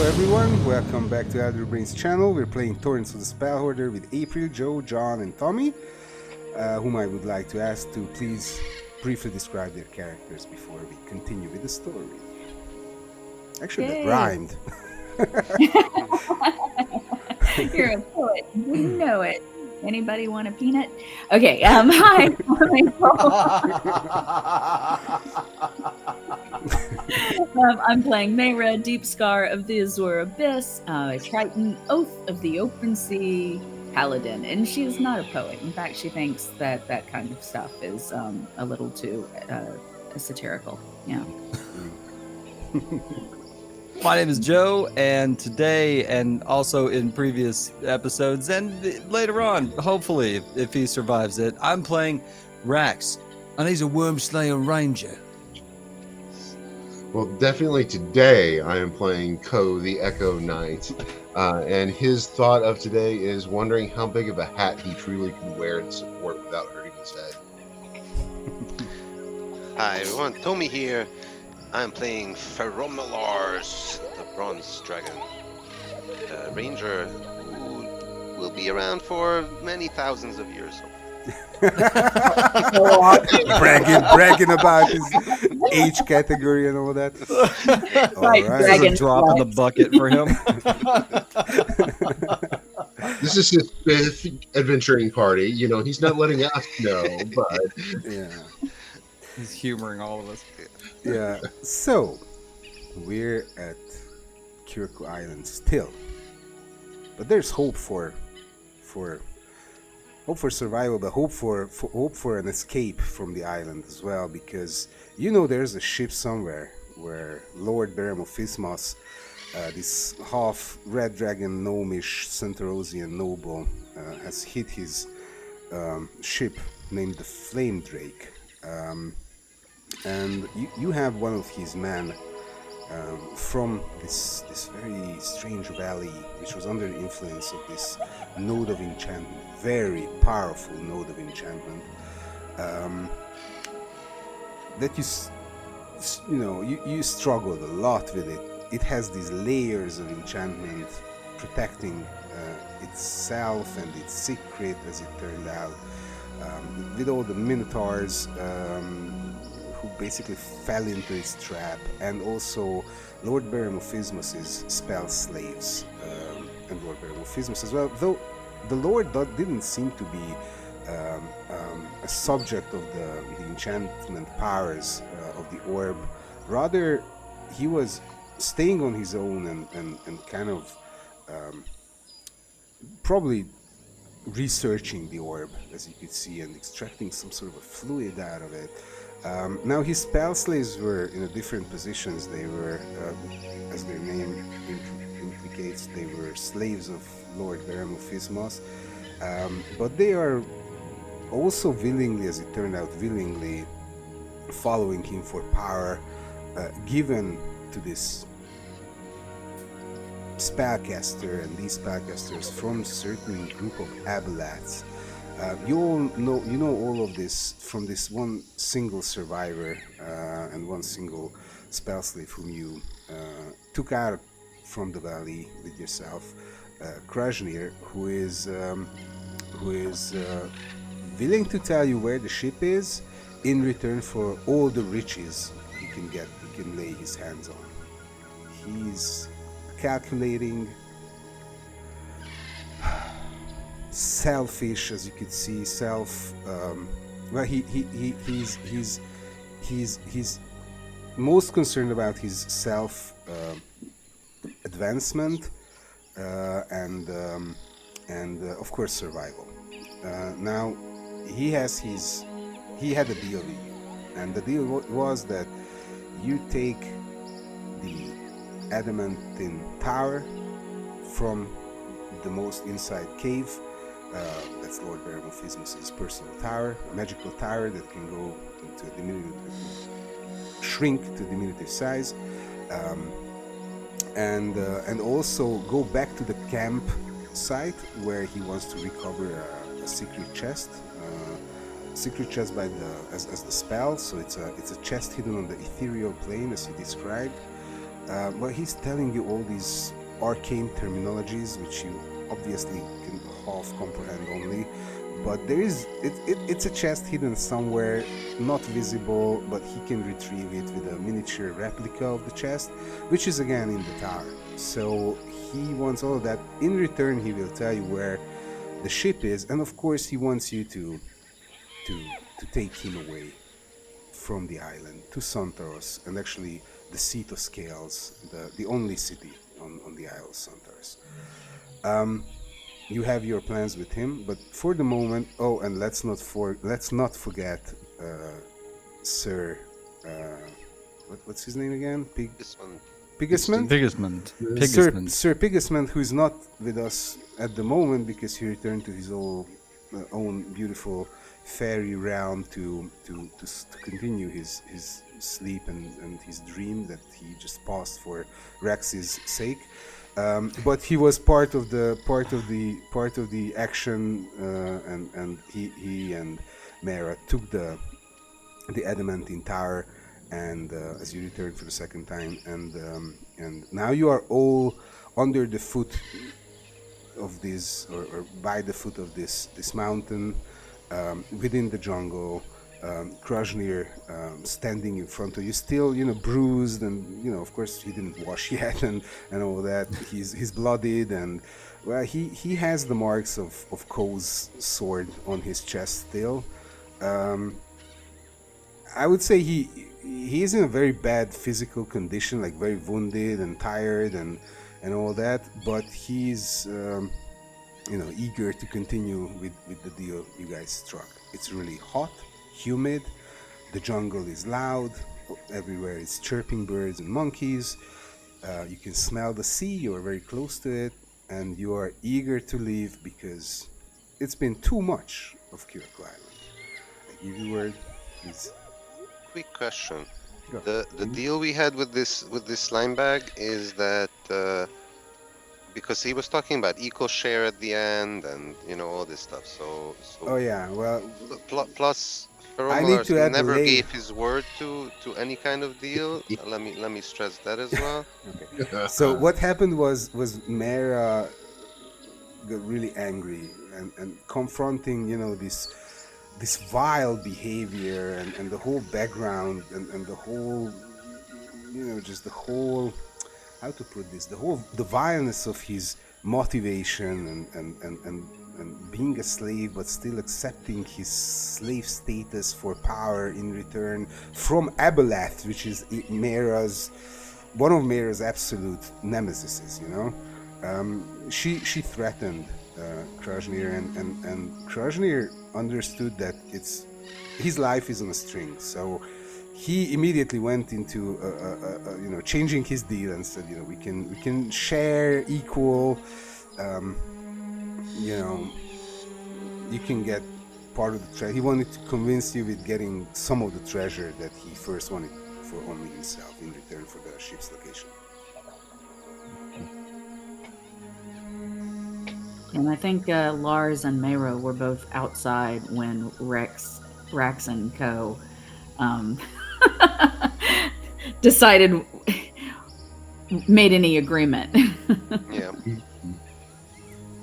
everyone, welcome back to Elder Brain's channel. We're playing Torrents of the Spellhoarder with April, Joe, John, and Tommy, whom I would like to ask to please briefly describe their characters before we continue with the story. Actually, that rhymed. You're a poet. You know it. Anybody want a peanut? Okay, hi. I'm playing Mayra, Deep Scar of the Azure Abyss, Triton, Oath of the Open Sea, Paladin. And she is not a poet. In fact, she thinks that that kind of stuff is a little too satirical. Yeah. My name is Joe, and today, and also in previous episodes, and later on, hopefully, if he survives it, I'm playing Rax, and he's a Wormslayer Ranger. Well, definitely today I am playing Ko, the Echo Knight, and his thought of today is wondering how big of a hat he truly can wear to support without hurting his head. Hi everyone, Tommy here. I'm playing Ferromalars, the Bronze Dragon, a ranger who will be around for many thousands of years. bragging about his age category and all that. Right, This is a drop in the bucket for him. This is his fifth adventuring party. You know, he's not letting us know, but Yeah. He's humoring all of us. Yeah. So we're at Kirku Island still, but there's hope for survival, but hope for an escape from the island as well, because you know there's a ship somewhere where Lord Beramophismos, this half red dragon gnomish Centrosian noble, has hit his ship named the Flamedrake. And you have one of his men from this very strange valley, which was under the influence of this node of enchantment, very powerful node of enchantment, that you struggled a lot with it. It has these layers of enchantment protecting itself and its secret, as it turned out, with all the minotaurs who basically fell into its trap, and also Lord Beramophismos' spell slaves, and Lord Beramophismos as well, though the Lord didn't seem to be a subject of the enchantment powers of the orb. Rather, he was staying on his own and kind of probably researching the orb, as you could see, and extracting some sort of a fluid out of it. Now his spell slaves were in different positions. They were, as their name implicates, they were slaves of Lord Beramophismos, but they are also willingly, as it turned out, willingly following him for power, given to this spellcaster and these spellcasters from a certain group of Abalats. You know all of this from this one single survivor and one single spell slave whom you took out from the valley with yourself, Krajnir, who is willing to tell you where the ship is in return for all the riches he can lay his hands on. He's calculating, selfish, as you could see. Well, he's most concerned about his self advancement and of course survival. Now he had a deal with you, and the deal was that you take the adamantine tower from the most inside cave. That's Lord Beramophismos' personal tower, a magical tower that can go into shrink to diminutive size, and also go back to the camp site where he wants to recover a secret chest. By as the spell, so it's a chest hidden on the ethereal plane, as you described. But he's telling you all these arcane terminologies, which you obviously can half comprehend only. But it's a chest hidden somewhere, not visible, but he can retrieve it with a miniature replica of the chest, which is again in the tower. So he wants all of that. In return, he will tell you where the ship is, and of course, he wants you to take him away from the island to Santaros, and actually the seat of Scales, the only city on the Isle of Santaros. You have your plans with him, but for the moment, oh, and let's not forget Sir, what's his name again? This one. Pigismund? Pigismund. Sir Pigismund, who is not with us at the moment because he returned to his own beautiful fairy realm to continue his sleep and his dream that he just passed for Rex's sake. But he was part of the action, and he and Mara took the adamantine tower, and as you return for the second time, and now you are all under the foot of this, or by the foot of this mountain, within the jungle. Krasnir standing in front of you, still, bruised, and, of course, he didn't wash yet, and all that. He's bloodied, and, well, he has the marks of Ko's sword on his chest still. I would say he is in a very bad physical condition, like very wounded and tired and all that, but he's, eager to continue with the deal you guys struck. It's really hot, humid, the jungle is loud, everywhere is chirping birds and monkeys, you can smell the sea, you are very close to it, and you are eager to leave because it's been too much of Kyoko Island. I give you word, please. Quick question. Go. The deal we had with this slime bag is that because he was talking about equal share at the end and all this stuff. So Oh yeah, well, plus I need to add the never lay- gave his word to any kind of deal. Let me stress that as well. okay. So what happened was Mara got really angry and confronting, this vile behavior and the whole background and the whole, just the whole, how to put this, the vileness of his motivation and being a slave, but still accepting his slave status for power in return from Abellath, which is one of Mara's absolute nemesises. She threatened Krasnir, and Krasnir understood that his life is on a string, so he immediately went into changing his deal and said, we can share equal, you can get part of the treasure. He wanted to convince you with getting some of the treasure that he first wanted for only himself in return for the ship's location. And I think Lars and Mayro were both outside when Rax and Co. Decided, made any agreement. Yeah.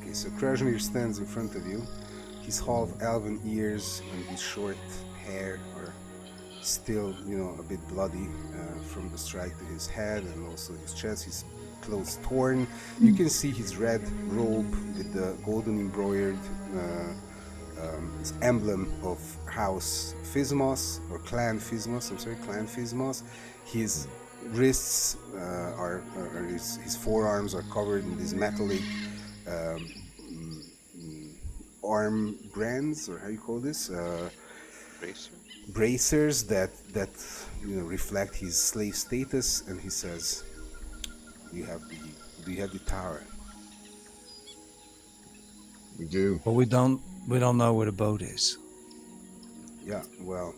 Okay, so Krasnir stands in front of you. His half elven ears and his short hair are still, a bit bloody from the strike to his head and also his chest. His clothes torn. You can see his red robe with the golden embroidered emblem of House Physmos, or Clan Physmos. His wrists his forearms are covered in these metallic arm brands, or how you call this? Bracers that reflect his slave status, and he says, do you have the tower? We do. But we don't know where the boat is. Yeah, well,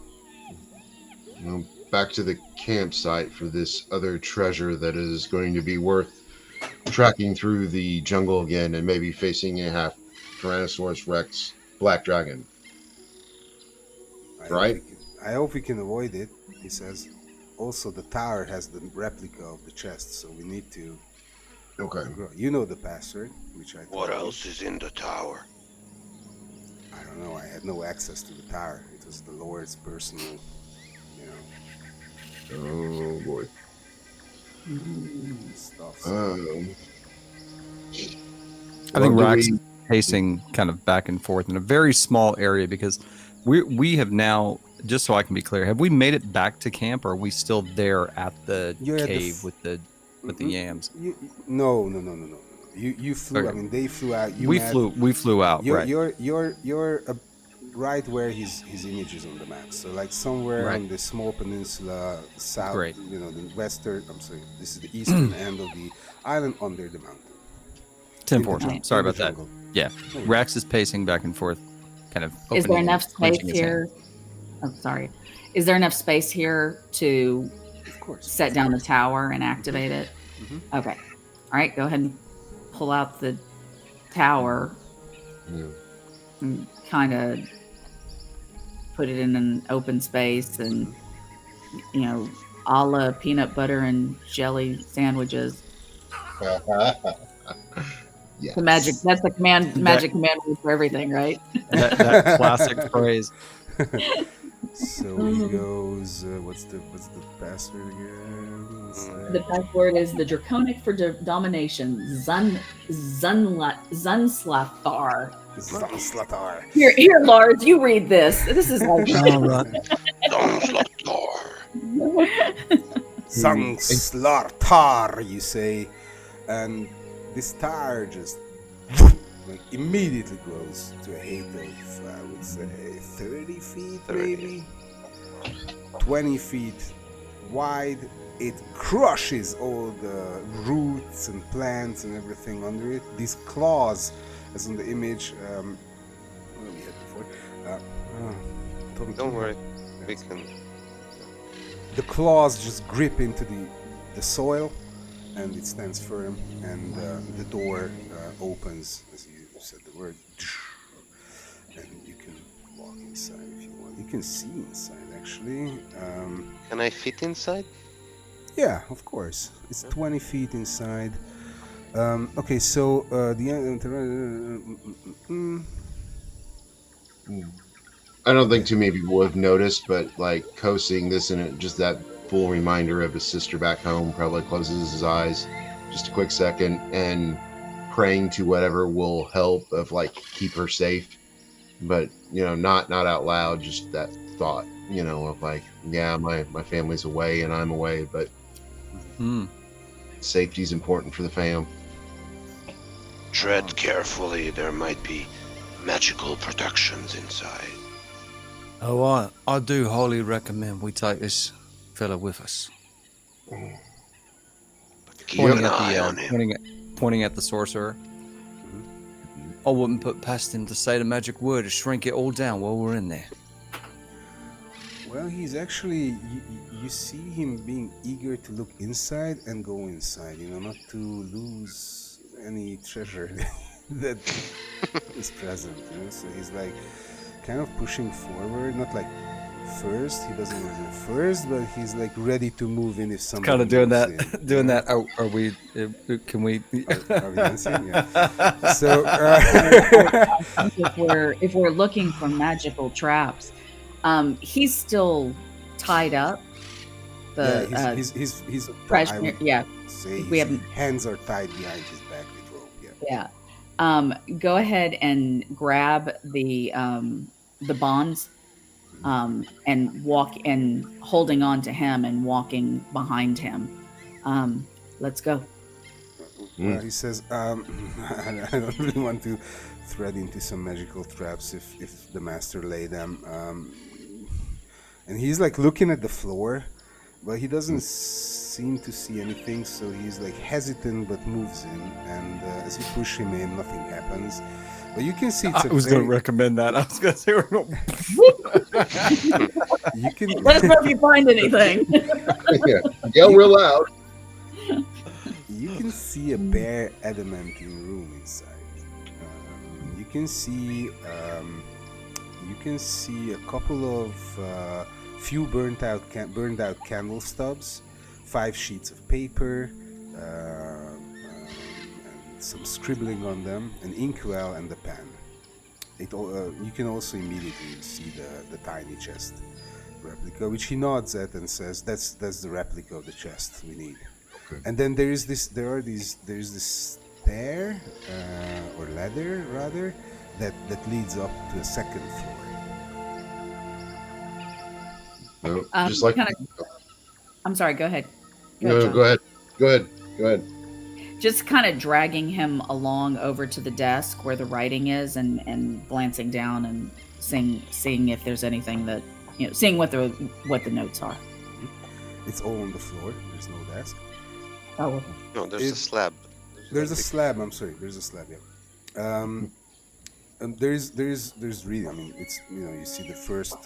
Back to the campsite for this other treasure that is going to be worth tracking through the jungle again and maybe facing a half Tyrannosaurus Rex black dragon. Right? I hope we can avoid it, he says. also the tower has the replica of the chest, so we need to Okay. grow. You know the password, which I. What told you. else is in the tower? I don't know. I had no access to the tower. It was the Lord's personal, you know, Oh boy. stuff. I think Well, do Rax we- is pacing kind of back and forth in a very small area because we have now, just so I can be clear, have we made it back to camp, or are we still there at the You're at the cave with the Mhm. yams? No. You flew. I Okay. mean, they flew out. You We met- flew out, You're right? you're right where his image is on the map. So like somewhere Right. on the small peninsula south. Great. You know, the western. I'm sorry. This is the eastern end of the island under the mountain. 10-4. Right. Sorry about that. Yeah, Rax is pacing back and forth, kind of. Is opening there and enough space clenching his hand. here? I'm sorry. Is there enough space here to Of course. set down the tower and activate it? Mhm. Okay. All right. Go ahead and pull out the tower Yeah. and kind of put it in an open space and, you know, a la peanut butter and jelly sandwiches. Yes. The magic, that's the magic command word for everything, right? That classic phrase. So he goes. What's the password again? The password is the draconic for domination, Zunslathar. Zanslatar. Here, Lars, you read this. This is like All right. Zanslatar, you say, and this tower just like immediately grows to a height of, I would say, 30 feet, 30. maybe 20 feet wide. It crushes all the roots and plants and everything under it. These claws, as in the image, what we had before. Tommy, Don't worry, we Yes. can. The claws just grip into the soil, and it stands firm, and the door opens as you said the word, and you can walk inside if you want. You can see inside actually. Can I fit inside? Yeah, of course. It's 20 feet inside. Okay, so I don't think too many people have noticed, but like Ko seeing this and it, just that full reminder of his sister back home, probably closes his eyes just a quick second and praying to whatever will help of like keep her safe, but you know, not out loud, just that thought, you know, of like, yeah, my family's away and I'm away, but safety's important for the fam. Tread carefully, there might be magical protections inside. Oh, I do highly recommend we take this fella with us. But keep an eye on him. Pointing at the sorcerer. I wouldn't put past him to say the magic word to shrink it all down while we're in there. well, he's actually you see him being eager to look inside and go inside. You know, not to lose any treasure that is present. You know, so he's like kind of pushing forward, not like first. He doesn't want to do first, but he's like ready to move in if somebody. Kind of doing moves that, in, doing you know? that. Oh, are we? Can we? Are we dancing? Yeah. So if we're looking for magical traps, he's still tied up. The yeah, he's fresh, I would yeah, say we his haven't- hands are tied behind his back with rope. Yeah. yeah. Go ahead and grab the bonds, and walk and holding on to him and walking behind him. Let's go. Well, he says, I don't really want to thread into some magical traps if the master lay them. And he's like looking at the floor, but he doesn't seem to see anything, so he's like hesitant but moves in. And as you push him in, nothing happens. But you can see it's I was going to very, recommend that. I was going to say we're going. you can Let us know if you find anything. Yeah, yell real loud. you can see a bare adamantine room inside. You can see a couple of few burned out candle stubs, 5 sheets of paper, and some scribbling on them, an inkwell, and a pen. You can also immediately see the tiny chest replica, which he nods at and says, "That's the replica of the chest we need." Okay. And then there is this stair or ladder rather that leads up to the second floor. No, just like I'm sorry. Go ahead. no, John. go ahead. Just kind of dragging him along over to the desk where the writing is, and glancing down and seeing if there's anything that seeing what the notes are. It's all on the floor. There's no desk. Oh, okay. No, there's a slab. There's a slab. I'm sorry. There's a slab. Yeah. And there's really. I mean, it's you see the first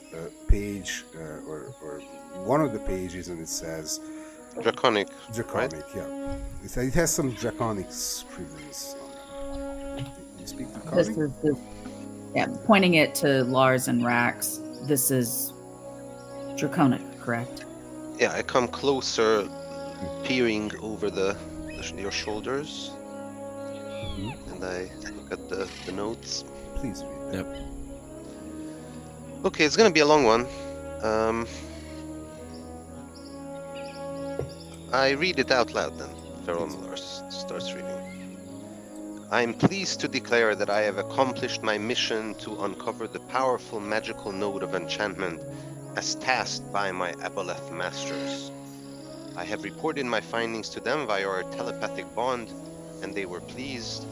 page or one of the pages, and it says Draconic. Draconic. Right? Yeah. It has some draconic scribblings on them. You speak This Draconic? is pointing it to Lars and Rax. This is Draconic, correct? Yeah, I come closer, peering over your shoulders, and I look at the notes. Please read that. Yep. Okay, it's gonna be a long one. I read it out loud then. Feromlar starts reading. I am pleased to declare that I have accomplished my mission to uncover the powerful magical node of enchantment as tasked by my Aboleth masters. I have reported my findings to them via our telepathic bond, and they were pleased,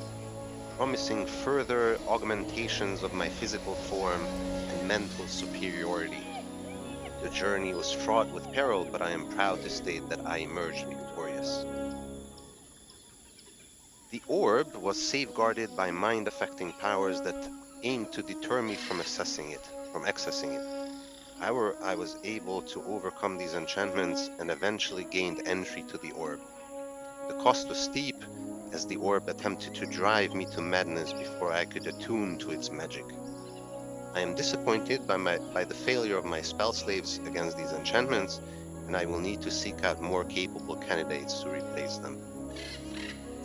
promising further augmentations of my physical form and mental superiority. The journey was fraught with peril, but I am proud to state that I emerged victorious. The orb was safeguarded by mind-affecting powers that aimed to deter me from accessing it. However, I was able to overcome these enchantments and eventually gained entry to the orb. The cost was steep, as the orb attempted to drive me to madness before I could attune to its magic. I am disappointed by the failure of my spell slaves against these enchantments, and I will need to seek out more capable candidates to replace them.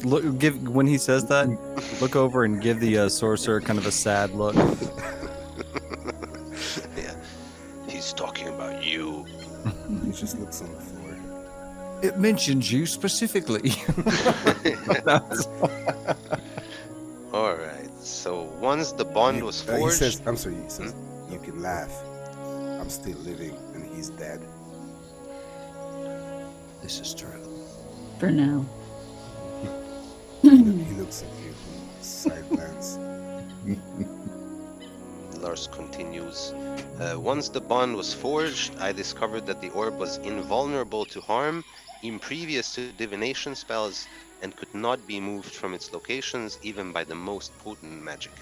When he says that, look over and give the sorcerer kind of a sad look. Yeah, he's talking about you. He just looks on the floor. It mentions you specifically. All right. So once the bond was He forged, says, "I'm sorry." He says, "You can laugh. I'm still living, and he's dead." This is true. For now. He looks at you, side glance. Lars continues. Once the bond was forged, I discovered that the orb was invulnerable to harm, impervious to divination spells, and could not be moved from its locations even by the most potent magic.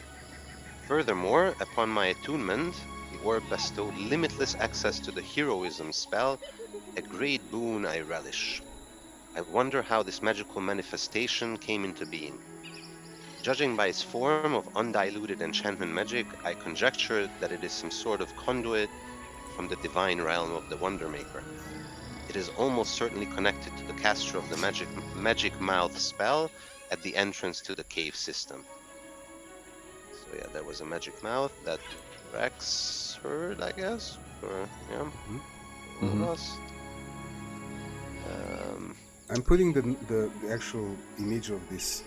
Furthermore, upon my attunement, the orb bestowed limitless access to the heroism spell, a great boon I relish. I wonder how this magical manifestation came into being. Judging by its form of undiluted enchantment magic, I conjecture that it is some sort of conduit from the divine realm of the Wondermaker. It is almost certainly connected to the caster of the magic mouth spell at the entrance to the cave system. So yeah, there was a magic mouth that Rex heard, I guess, or yeah, Mhm. lost. I'm putting the actual image of this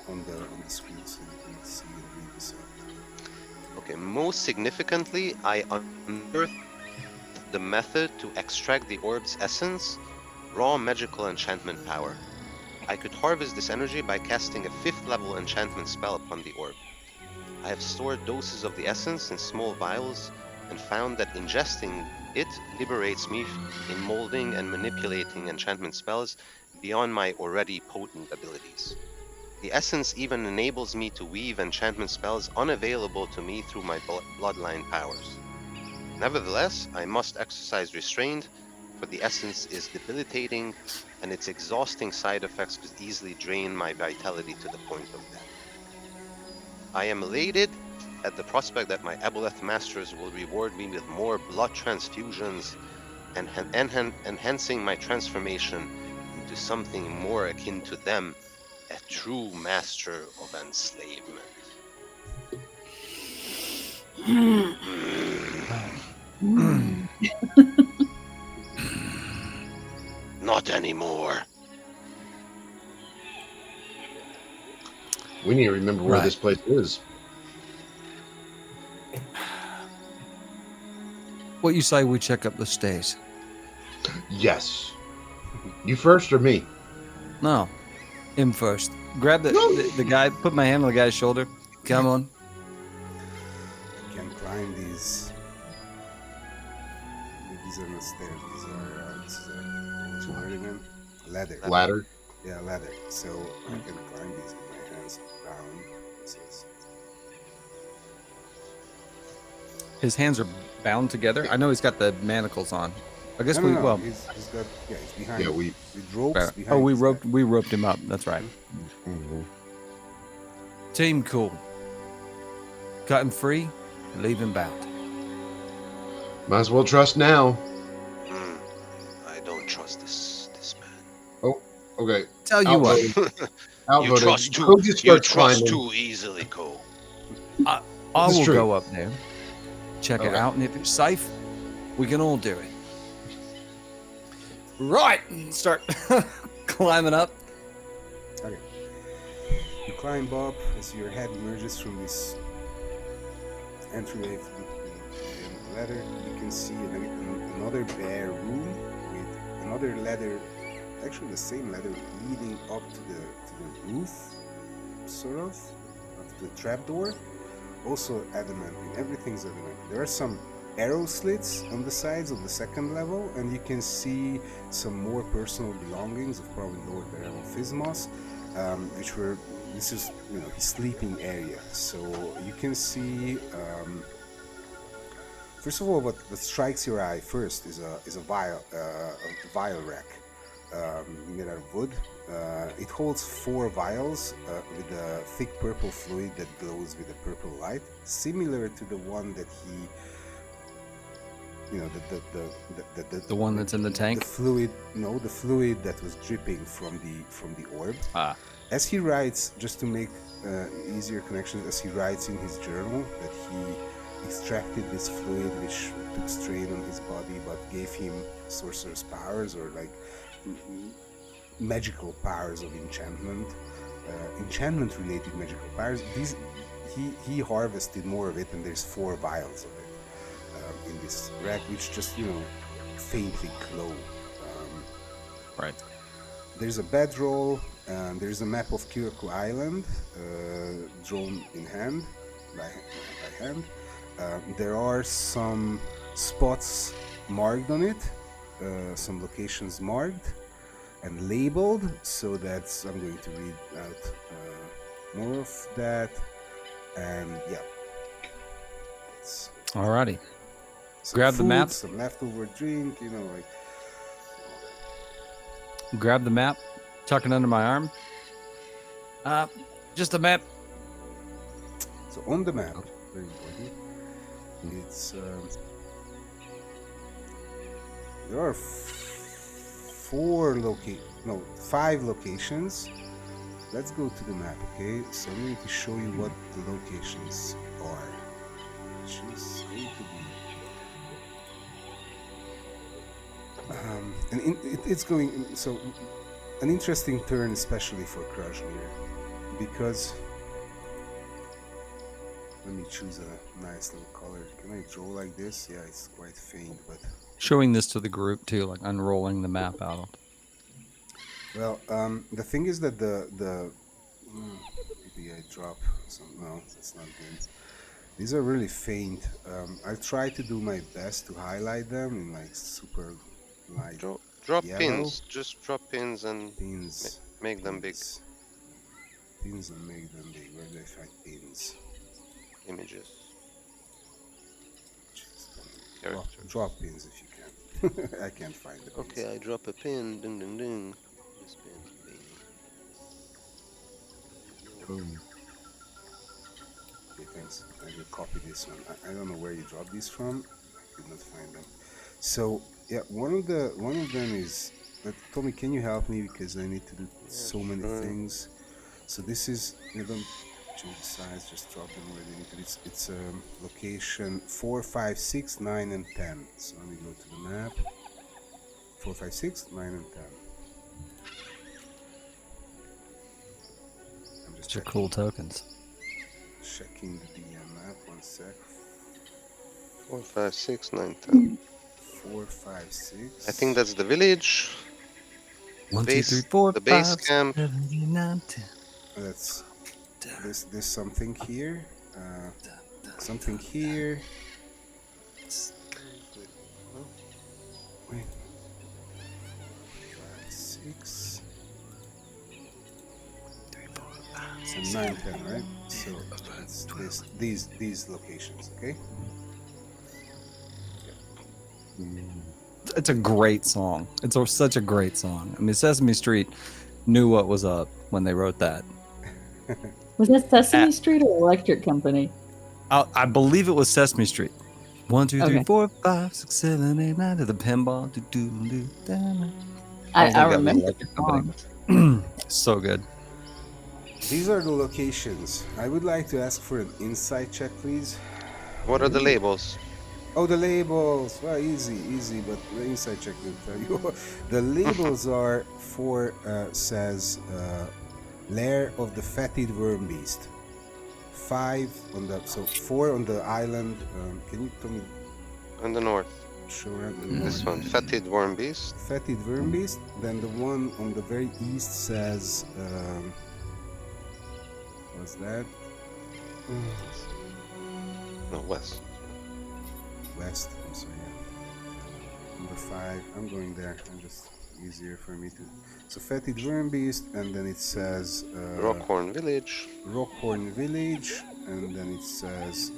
on the screen so you can see and read this out. Okay, most significantly, I unearthed the method to extract the orb's essence, raw magical enchantment power. I could harvest this energy by casting a 5th level enchantment spell upon the orb. I have stored doses of the essence in small vials and found that ingesting it liberates me in molding and manipulating enchantment spells beyond my already potent abilities. The essence even enables me to weave enchantment spells unavailable to me through my bloodline powers. Nevertheless, I must exercise restraint, for the essence is debilitating, and its exhausting side effects could easily drain my vitality to the point of death. I am elated at the prospect that my Aboleth masters will reward me with more blood transfusions and enhancing my transformation into something more akin to them, a true master of enslavement. Not anymore. We need to remember where Right. this place is. What you say we check up the stairs? Yes. You first or me? No, him first. Grab the guy. Put my hand on the guy's shoulder. Come on. I can climb these. These are not stairs. These are what's the word again? Ladder. Ladder. Yeah, ladder. So I can climb these with my hands down. So His hands are bound together. I know he's got the manacles on. I guess no. well. He's got he's behind. Yeah, we- with ropes Right. behind. Oh, we his roped back. him up. That's right. Mhm. Team cool. Cut him free, leave him bound. Might as well trust now. I don't trust this man. Okay. Tell you what, Outvoted. You Outvoted. trust Go too. just You start trust climbing. too easily, Cole. I This is will true. go up there, check it Okay. out, and if it's safe, we can all do it. Right, start climbing up. Okay. You climb up as your head emerges from this entryway of the ladder. You can see another bare room with another ladder, actually the same ladder leading up to the roof, sort of to the trapdoor. Also adamantine. Everything's adamantine. There are some arrow slits on the sides of the second level, and you can see some more personal belongings of probably Lord Baron Physmos, which were, this is, his sleeping area. So you can see, first of all, what strikes your eye first is a vial rack made out of wood. It holds 4 vials with a thick purple fluid that glows with a purple light, similar to the one that he, The one that's in the tank. the fluid that was dripping from the orb. Ah, As he writes, just to make easier connections, as he writes in his journal that he extracted this fluid which took strain on his body but gave him sorcerer's powers, or like magical powers of enchantment, enchantment related magical powers. These he harvested more of it, and there's 4 vials of it in this rack, which just faintly glow. right. There's a bedroll, and there's a map of Kyoku Island, drawn in hand, by hand. There are some spots marked on it, some locations marked and labeled, so that's, I'm going to read out more of that, and yeah. Alrighty. Some Grab the food, map. some leftover drink, like. Grab the map, tuck it under my arm. Just a map. So on the map, very important, it's there are 5 locations. Let's go to the map, okay? So I'm going to show you what the locations are, which is going to be it's going, so an interesting turn, especially for Krajnir, because let me choose a nice little color. Can I draw like this? Yeah, it's quite faint, but Showing this to the group too, like unrolling the map out. well, the thing is that maybe I drop some. No, that's not good. These are really faint. I'll try to do my best to highlight them in like super light Drop yellow. pins. Just drop pins and Pins. make them big. Pins and make them big. Where do I find pins? Images. Drop, Characters. drop pins if you can. I can't find the pins. Okay, I drop a pin. Ding ding ding. This pin. Bing. Okay, thanks. locations. I will copy this one. I don't know where you dropped these from. Did not find them. So yeah, one of them is. Tommy, can you help me because I need to do so many things. So this is. You don't change the size. Just drop them where they need to be. It's location 4, 5, 6, 9, and 10. So let me go to the map. 4, 5, 6, 9, and 10. I'm just Those are cool tokens. checking the map. 1 sec. 4, 5, 6, 9, 10. 4, 5, 6. I think that's the village. 1, 2, base- 3, 4, the base 5, camp. 7, 8, 9, 10. That's this something here. Something here. Wait. 5, 6. 3, 4, 5, So 9, 10, right? So it's these locations, okay? It's a great song. It's such a great song. I mean, Sesame Street knew what was up when they wrote that. Was that Sesame Street or Electric Company? I believe it was Sesame Street. 1, 2, 3, Okay. 4, 5, 6, 7, 8, 9 to the pinball. Do, do, do, da, da. I think that was remember the Electric Company. song. So good. These are the locations. I would like to ask for an insight check, please. What are the labels? Oh, the labels. Well, easy, but the insight check will tell you. The labels are says Lair of the Fatted Worm Beast. 5 on the 4 on the island. Can you tell me? On the north. Show around the This north. one, Fatted Worm Beast. Fatted Worm Beast. Then the one on the very east says. What's that? No, west. West. I'm sorry. Yeah. Number 5. I'm going there. I'm just easier for me to. So Fatted Worm Beast, and then it says Rockhorn Village. Rockhorn Village, and then it says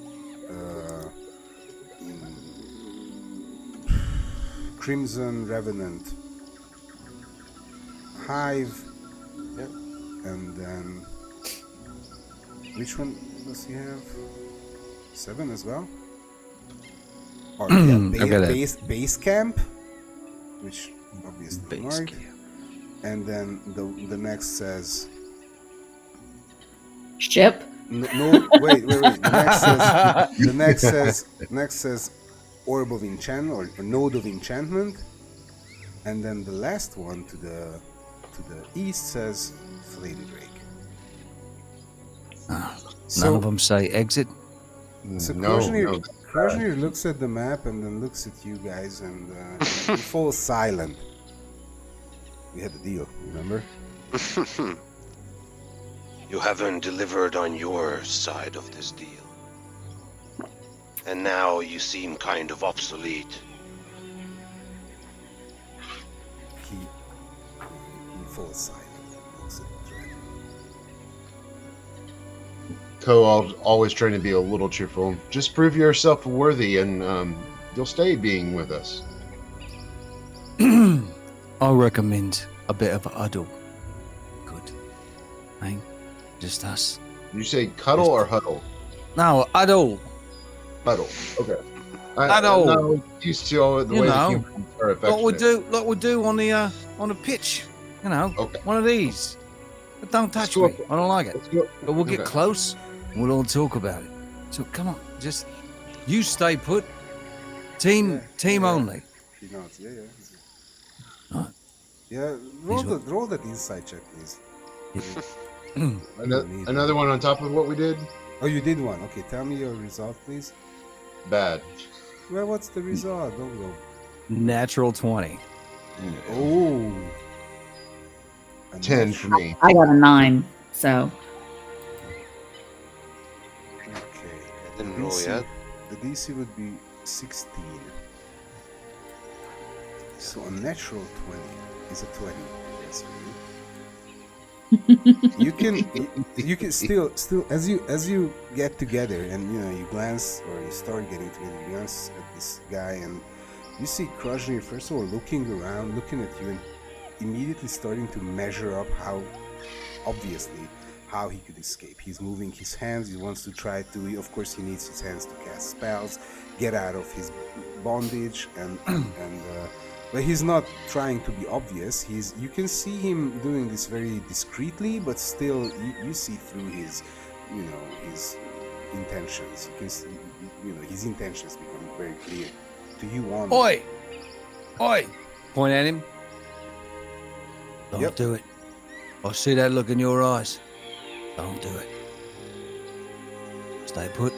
Crimson Revenant Hive, Yeah. and then which one does he have? 7 as well. Or I got it. base camp, which obviously Base marked. camp. And then the next says Ship. no wait. The next says Orb of Enchantment or Node of Enchantment, and then the last one to the east says Flamedrake. None of them say exit. So No, Krasnir looks at the map and then looks at you guys and he falls silent. We had a deal, remember? You haven't delivered on your side of this deal. And now you seem kind of obsolete. He falls silent and looks at the dragon. Ko always trying to be a little cheerful. Just prove yourself worthy, and you'll stay being with us. I recommend a bit of a huddle. Good. Ain't just us. You say cuddle or huddle? No, huddle. Huddle. Okay. Huddle. No, used to all the You way know, that humans are affectionate. Like we do on the pitch. You know, Okay. one of these. But don't touch Let's me. go. I don't like it. Let's go. But we'll get Okay. close and we'll all talk about it. So come on, just you stay put. Team Yeah. only. He nods. Yeah. Right. Yeah, roll that insight check, please. Another one on top of what we did? Oh, you did one. Okay, tell me your result, please. Bad. Well, what's the result? Don't go. Natural 20. Oh. 10 for me. I got a 9, so Okay. Didn't roll yet. The DC would be 16. So a natural 20 is a 20. Yes, you can still as you get together and you glance or you start getting together, you glance at this guy and you see Krasnir first of all looking around, looking at you and immediately starting to measure up how how he could escape. He's moving his hands. He wants to try to. Of course, he needs his hands to cast spells, get out of his bondage, but he's not trying to be obvious. You can see him doing this very discreetly, but still, you see through his, his intentions. You can see, his intentions become very clear to you. Oi! Point at him. Don't do it. I see that look in your eyes. Don't do it. Stay put.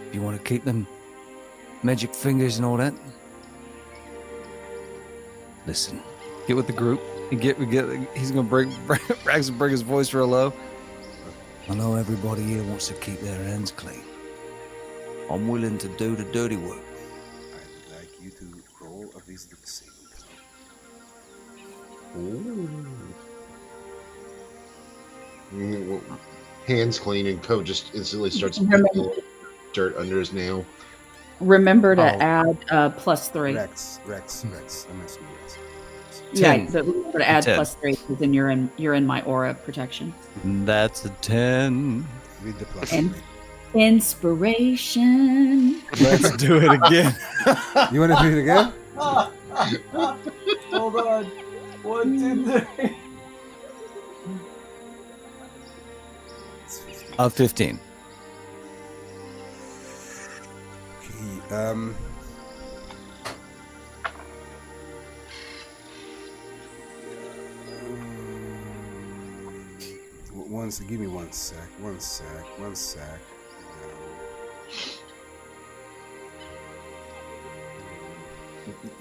If you want to keep them magic fingers and all that. Listen. Get with the group. He's gonna bring his voice real low. I know everybody here wants to keep their hands clean. I'm willing to do the dirty work. I would like you to roll a wisdom saving throw. Hands clean, and Co just instantly starts putting dirt under his nail. Remember to add +3. Rex. I'm asking Rex. Yeah, but remember to add 10. +3 because then you're in my aura protection. That's a 10. With the plus. And inspiration. Let's do it again. You want to do it again? Hold on. 1, 2, 3. 15. Okay. Give me one sec.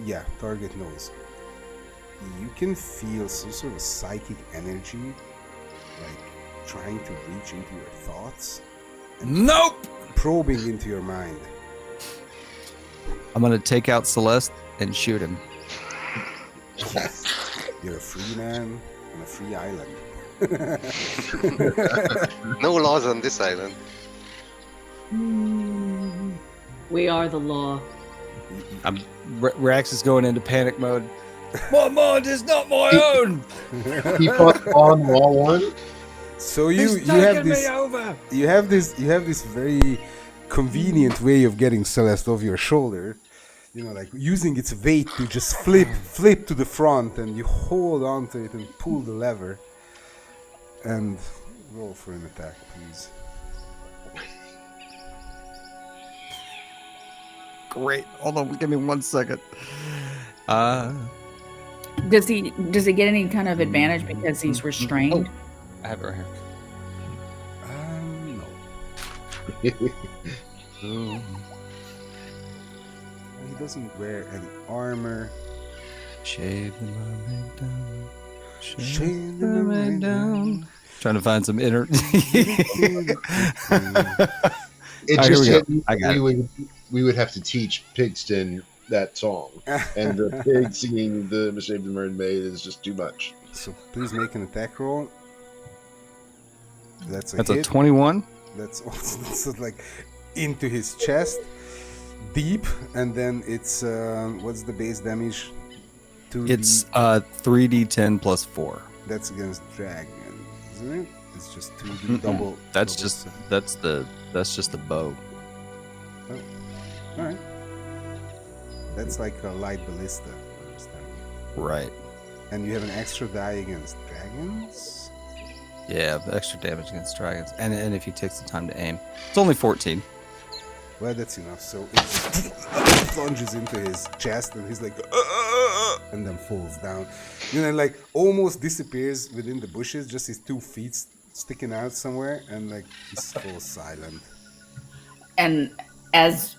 Yeah, target noise. You can feel some sort of psychic energy, like trying to reach into your thoughts. Nope! Probing into your mind. I'm gonna take out Celeste and shoot him. You're a free man on a free island. No laws on this island. We are the law. Rax is going into panic mode. My mind is not my own. He fought on wall one. So you have this very convenient way of getting Celeste off your shoulder. Like using its weight to just flip to the front, and you hold on to it and pull the lever. And roll for an attack, please. Great. Hold on, give me 1 second. Does he get any kind of advantage because he's restrained? I have it right here. No. He doesn't wear any armor. Shave the mermaid down. Shave the mermaid down. Trying to find some inner. It Right, just here hit me. I got We would have to teach Pigston that song, and the pig singing the Shave the Mermaid is just too much. So please make an attack roll. That's a That's hit. a 21. That's also like into his chest, deep, and then it's what's the base damage? It's 3d10 plus 4. That's against dragon, isn't it? It's just 2d double. That's double just seven. that's just the bow. Oh. All right. That's like a light ballista. I understand. Right. And you have an extra die against dragons. Yeah, extra damage against dragons, and if he takes the time to aim, it's only 14. Well, that's enough. So it plunges into his chest, and he's like, and then falls down. Like almost disappears within the bushes. Just his 2 feet sticking out somewhere, and like he's falls silent. And as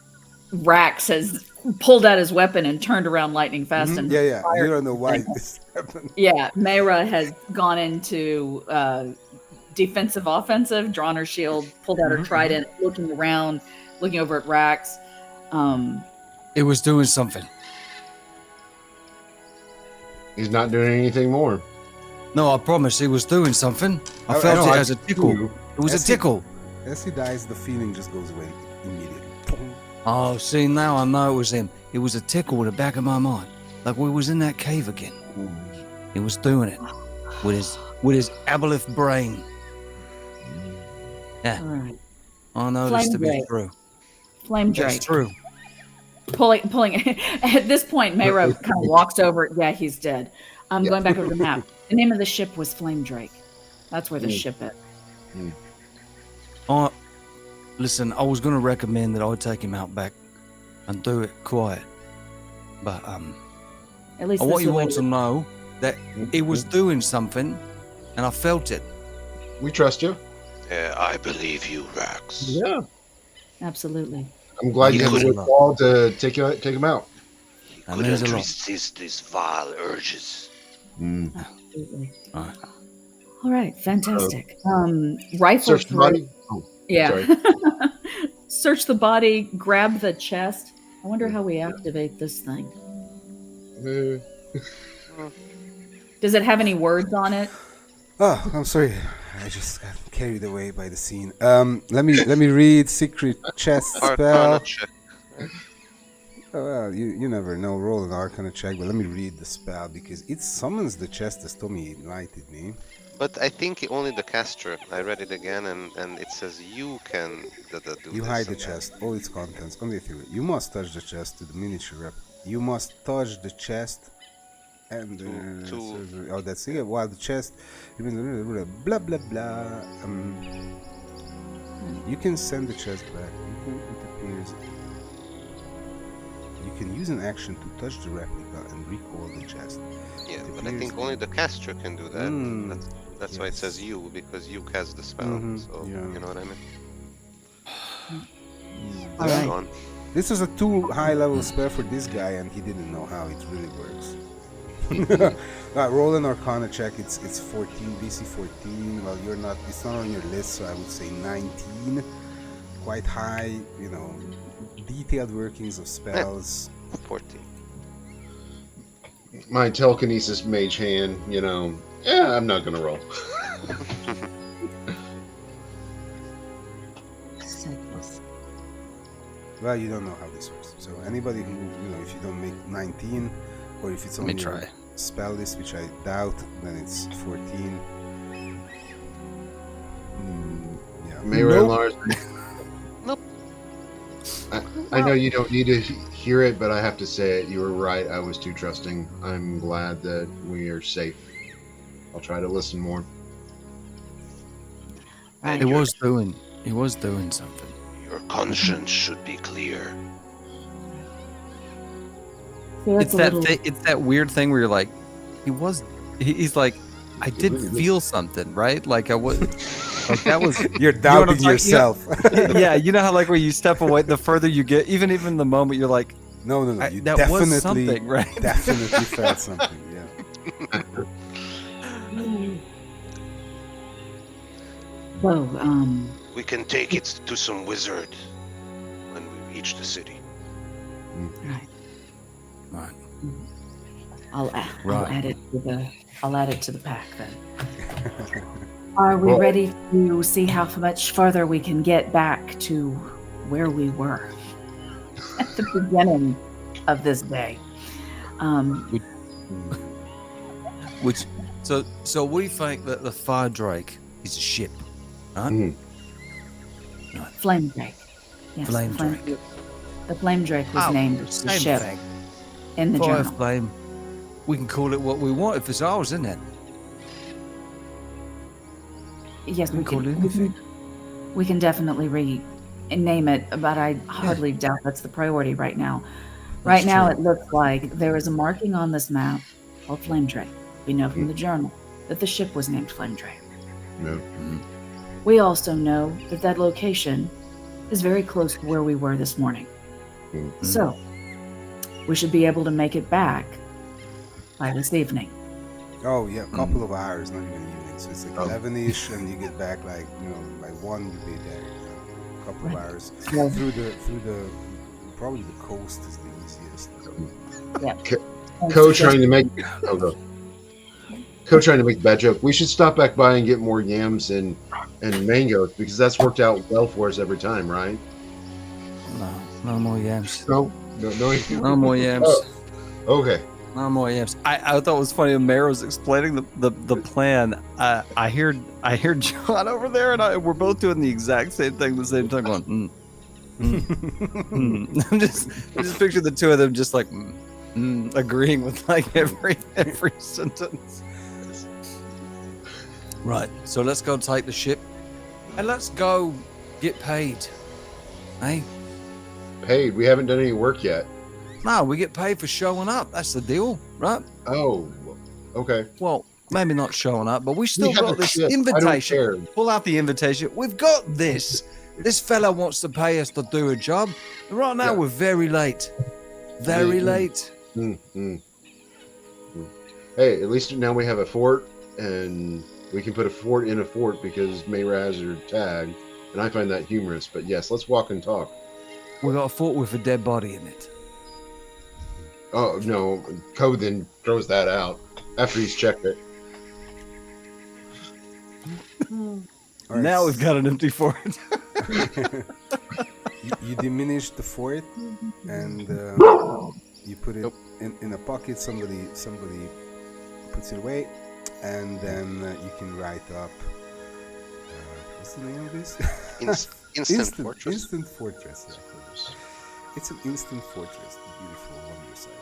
Rax has pulled out his weapon and turned around lightning fast and Yeah. fired You don't know why this happened. Yeah, Mayra has gone into defensive offensive, drawn her shield, pulled out her trident, looking around, looking over at Rax. It was doing something. He's not doing anything more. No, I promise it was doing something. I I felt know, it as a tickle. It was a As he- tickle. As he dies, the feeling just goes away immediately. Oh, see, now I know it was him. It was a tickle in the back of my mind. Like we was in that cave again. He was doing it with his aboleth brain. Yeah. All right. I know this to be Flamedrake. true. Flamedrake. That's true. Pulling. At this point, Mayra kind of walks over. Yeah, he's dead. I'm Yeah. going back over the map. The name of the ship was Flamedrake. That's where the ship is. Listen, I was going to recommend that I would take him out back and do it quiet. But At least I want this you way all to know that he was doing something, and I felt it. We trust you. I believe you, Rax. Yeah. Absolutely. I'm glad He you have could- the wall to take him out. He That couldn't means a lot. resist these vile urges. Absolutely. All right. All right. Fantastic. Rifle Search the through. body. Yeah. Search the body. Grab the chest. I wonder how we activate this thing. Does it have any words on it? Oh, I'm sorry. I just got carried away by the scene. Let me read secret chest spell. Arcana check. Oh, well, you never know. Roll an Arcana check, but let me read the spell because it summons the chest as Tommy enlightened me. But I think only the caster. I read it again, and it says you can do You this hide the and that. chest, all its contents. Only if you must touch the chest to the miniature rep. You must touch the chest and oh, that's it. While the chest, blah blah blah. You can send the chest back. It appears. You can use an action to touch the replica and recall the chest. Yeah, It but I appears think only the caster can do that. Mm, That's why it yes. says you, because you cast the spell. Mhm, So yeah. you know what I mean. All That's right. gone. This was a too high level spell for this guy, and he didn't know how it really works. Right, roll an Arcana check. It's 14, DC 14. Well, you're not. It's not on your list, so I would say 19. Quite high, you know. Detailed workings of spells. 14. My telekinesis mage hand, I'm not gonna roll. Well, you don't know how this works. So anybody who, if you don't make 19, or if it's on Let me your try. spell list, which I doubt, then it's 14. Yeah. Mayra and Lars. Nope. I know you don't need to hear it, but I have to say it. You were right. I was too trusting. I'm glad that we are safe. I'll try to listen more. And He your- was doing something. Your conscience should be clear. So It's that weird thing where you're like, he's like, I did feel something, right? Like I was, like that was. You're what I'm doubting saying? yourself. Yeah, you know how like when you step away, the further you get, even the moment you're like, No, you that definitely, was something, right? definitely felt something. Yeah. So, We can take it to some wizard when we reach the city. right. Right. I'll Right. add it to the pack then. Are we Well- ready to see how much further we can get back to where we were at the beginning of this day? Which, so we think that the Flamedrake is a ship, right? Mhm. Flamedrake. Yes, Flamedrake. The Flamedrake was Oh, named as the same ship thing. in the Fire journal. flame. We can call it what we want if it's ours, isn't it? Yes, We call it anything. we can definitely rename it, but I hardly doubt that's the priority right now. Right That's now, true. it looks like there is a marking on this map called Flamedrake. We know from the journal that the ship was named Flamedrake. No. We also know that that location is very close to where we were this morning. Mhm. So, we should be able to make it back by this evening. Oh yeah, a couple of hours, not even evening. So it's like Oh. 11ish, and you get back like by 1 you'll be there. A couple of Right. hours So, through the probably the coast is the easiest. Co trying to make Co trying to make a bad joke. We should stop back by and get more yams and mangoes because that's worked out well for us every time, right? No more yams. No. No more yams. Oh, okay. No more yams. I thought it was funny when Mara was explaining the plan. I hear John over there, and we're both doing the exact same thing at the same time, going. I just picture the two of them just like agreeing with like every sentence. Right. So let's go take the ship, and let's go get paid. Hey. Paid? We haven't done any work yet. No, we get paid for showing up. That's the deal, right? Oh, okay. Well, maybe not showing up, but we still have got a this ship. I don't invitation. care. Pull out the invitation. We've got this. This fella wants to pay us to do a job. And right now, we're very late. Very late. Hey, at least now we have a fort, and we can put a fort in a fort because Mayraz are tagged, and I find that humorous. But yes, let's walk and talk. We got a fort with a dead body in it. Oh, no. Ko then throws that out after he's checked it. All right, Now we've got an empty fort. you diminish the fort, and you put it in a pocket. Somebody puts it away, and then you can write up. What's the name of this? Instant fortress. Instant fortress. Yeah. It's an instant fortress. Beautiful, wondrous item.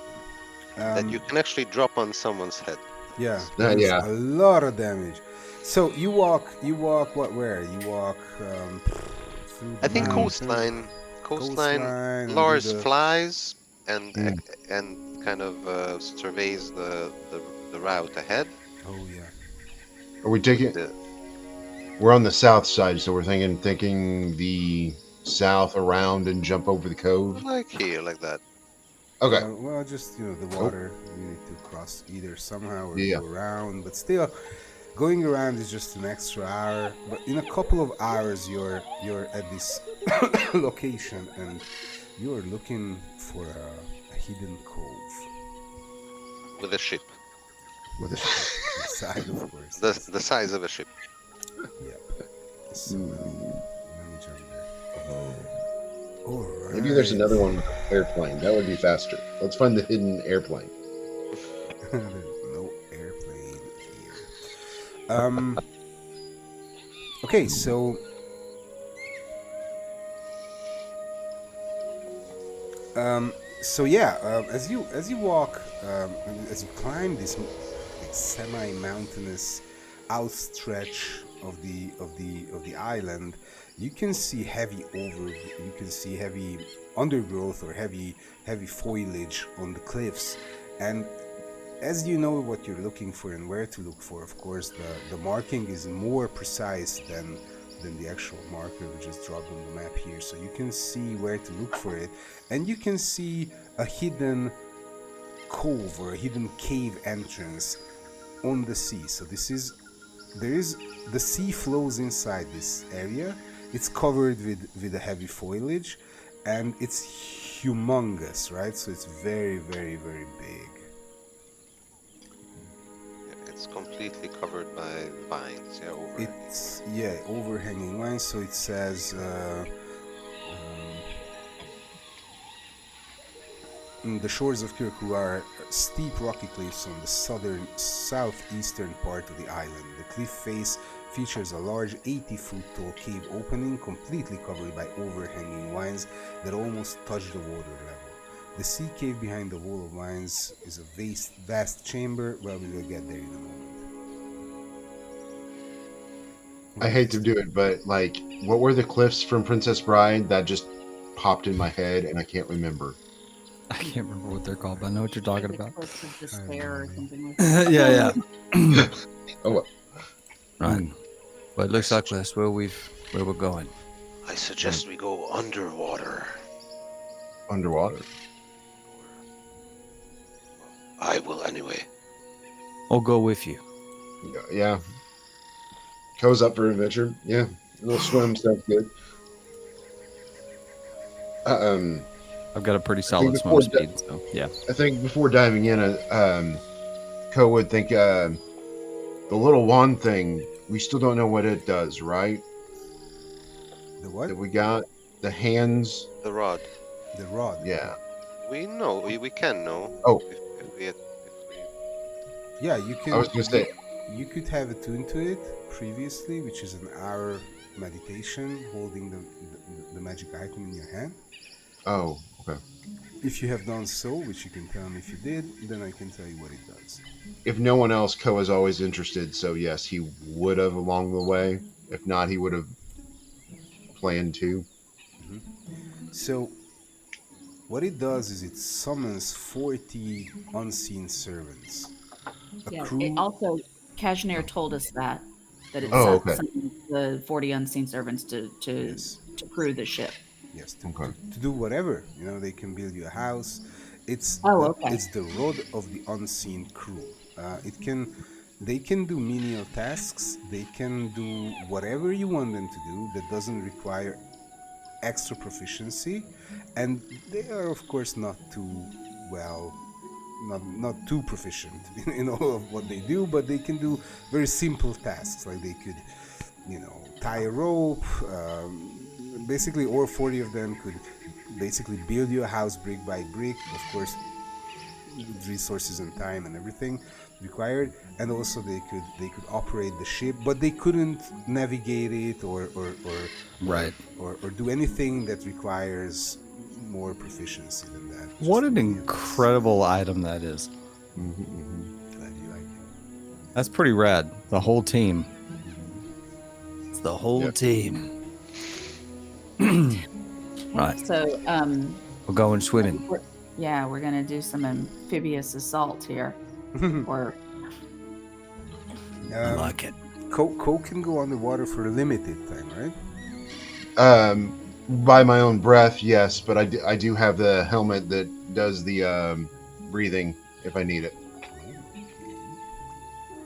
That you can actually drop on someone's head. Yeah. Yeah. A lot of damage. So you walk. What? Where? You walk through. I think mountain. coastline. Lars flies and kind of surveys the route ahead. Oh yeah. Are we taking? We're on the south side, so we're thinking the south around and jump over the cove. Like here, like that. Okay. Well, just the water. You need to cross either somehow or Yeah. go around. But still, going around is just an extra hour. But in a couple of hours, you're at this location, and you are looking for a hidden cove. With a ship. With a side, of course. The size of a ship. Yep. So, let me jump there. All right. Maybe there's another one with an airplane. That would be faster. Let's find the hidden airplane. There's no airplane here. Okay, so as you walk, as you climb this semi-mountainous outstretch of the island, you can see heavy undergrowth or heavy foliage on the cliffs, and as you know what you're looking for and where to look for, of course, the marking is more precise than the actual marker we just dropped on the map here, so you can see where to look for it, and you can see a hidden cove or a hidden cave entrance on the sea. So the sea flows inside this area. It's covered with a heavy foliage, and it's humongous, right? So it's very, very, very big. It's completely covered by vines. Overhanging vines. So it says the shores of Kirku are steep rocky cliffs on the southeastern part of the island. The cliff face features a large 80-foot tall cave opening completely covered by overhanging vines that almost touch the water level. The sea cave behind the wall of vines is a vast chamber. Well, we will get there in a moment. I hate to do it, but like, what were the cliffs from Princess Bride? That just popped in my head, and I can't remember. I can't remember what they're called, but I know what you're talking about. Cliffs of Despair or something like that. Yeah. Oh, well. Right. But it looks like that's where we're going. I suggest we go underwater. Underwater. I will anyway. I'll go with you. Yeah. Ko's up for adventure. Yeah. A little swim sounds good. I've got a pretty solid swim before speed, so yeah. I think before diving in, Ko would think the little wand thing, we still don't know what it does, right? The what? That we got? The hands? The rod. The rod. Yeah. We know. We can know. Oh. If Yeah, you can. I was gonna say, You could have attuned to it previously, which is an hour meditation holding the magic item in your hand. oh, okay. If you have done so, which you can tell me if you did, then I can tell you what it does. If no one else, Ko is always interested, so yes, he would have along the way. If not, he would have planned to. So, what it does is it summons 40 unseen servants. A Yeah. crew. It also, Kashmir told us that it Oh, sent okay. the 40 unseen servants to Yes. to crew the ship. Yes, Okay. to do whatever. You know, they can build you a house. Oh, okay. It's the rod of the unseen crew. They can do menial tasks. They can do whatever you want them to do that doesn't require extra proficiency, and they are of course not too well, not too proficient in all of what they do, but they can do very simple tasks, like they could, tie a rope. Basically, all 40 of them could basically build you a house brick by brick, of course, with resources and time and everything required, and also they could operate the ship, but they couldn't navigate it Right. or do anything that requires more proficiency than that. What an Just be able to- incredible item that is. Glad you like it. That's pretty rad. The whole team. It's the whole Yep. team. Right. So, We're going swimming. we're gonna do some amphibious assault here, or I like it. Coke can go underwater for a limited time, right? By my own breath, yes, but I do have the helmet that does the breathing if I need it.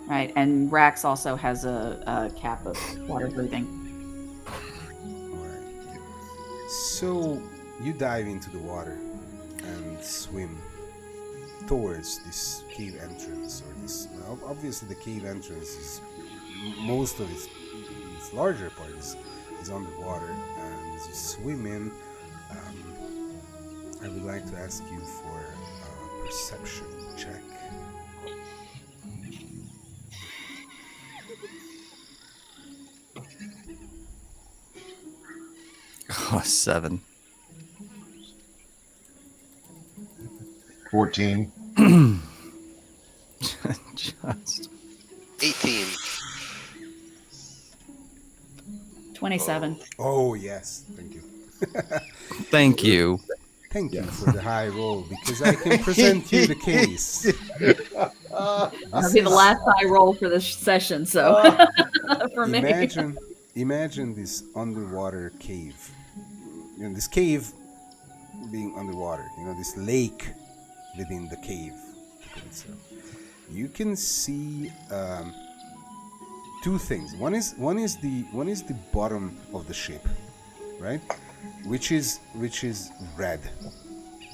right, and Rax also has a cap of water breathing. Alright. So you dive into the water and swim towards this cave entrance, or this. Well, obviously, the cave entrance is most of its larger part is underwater, and as you swim in, I would like to ask you for a perception check. Oh, 7. 14. Just 18. 27. Oh yes, thank you. thank you. Thank you for the high roll, because I can present you the case. That'll be the last I roll for this session. So for me, Imagine this underwater cave. This cave being underwater. This lake within the cave. So you can see two things. One is the bottom of the ship, right? Which is red,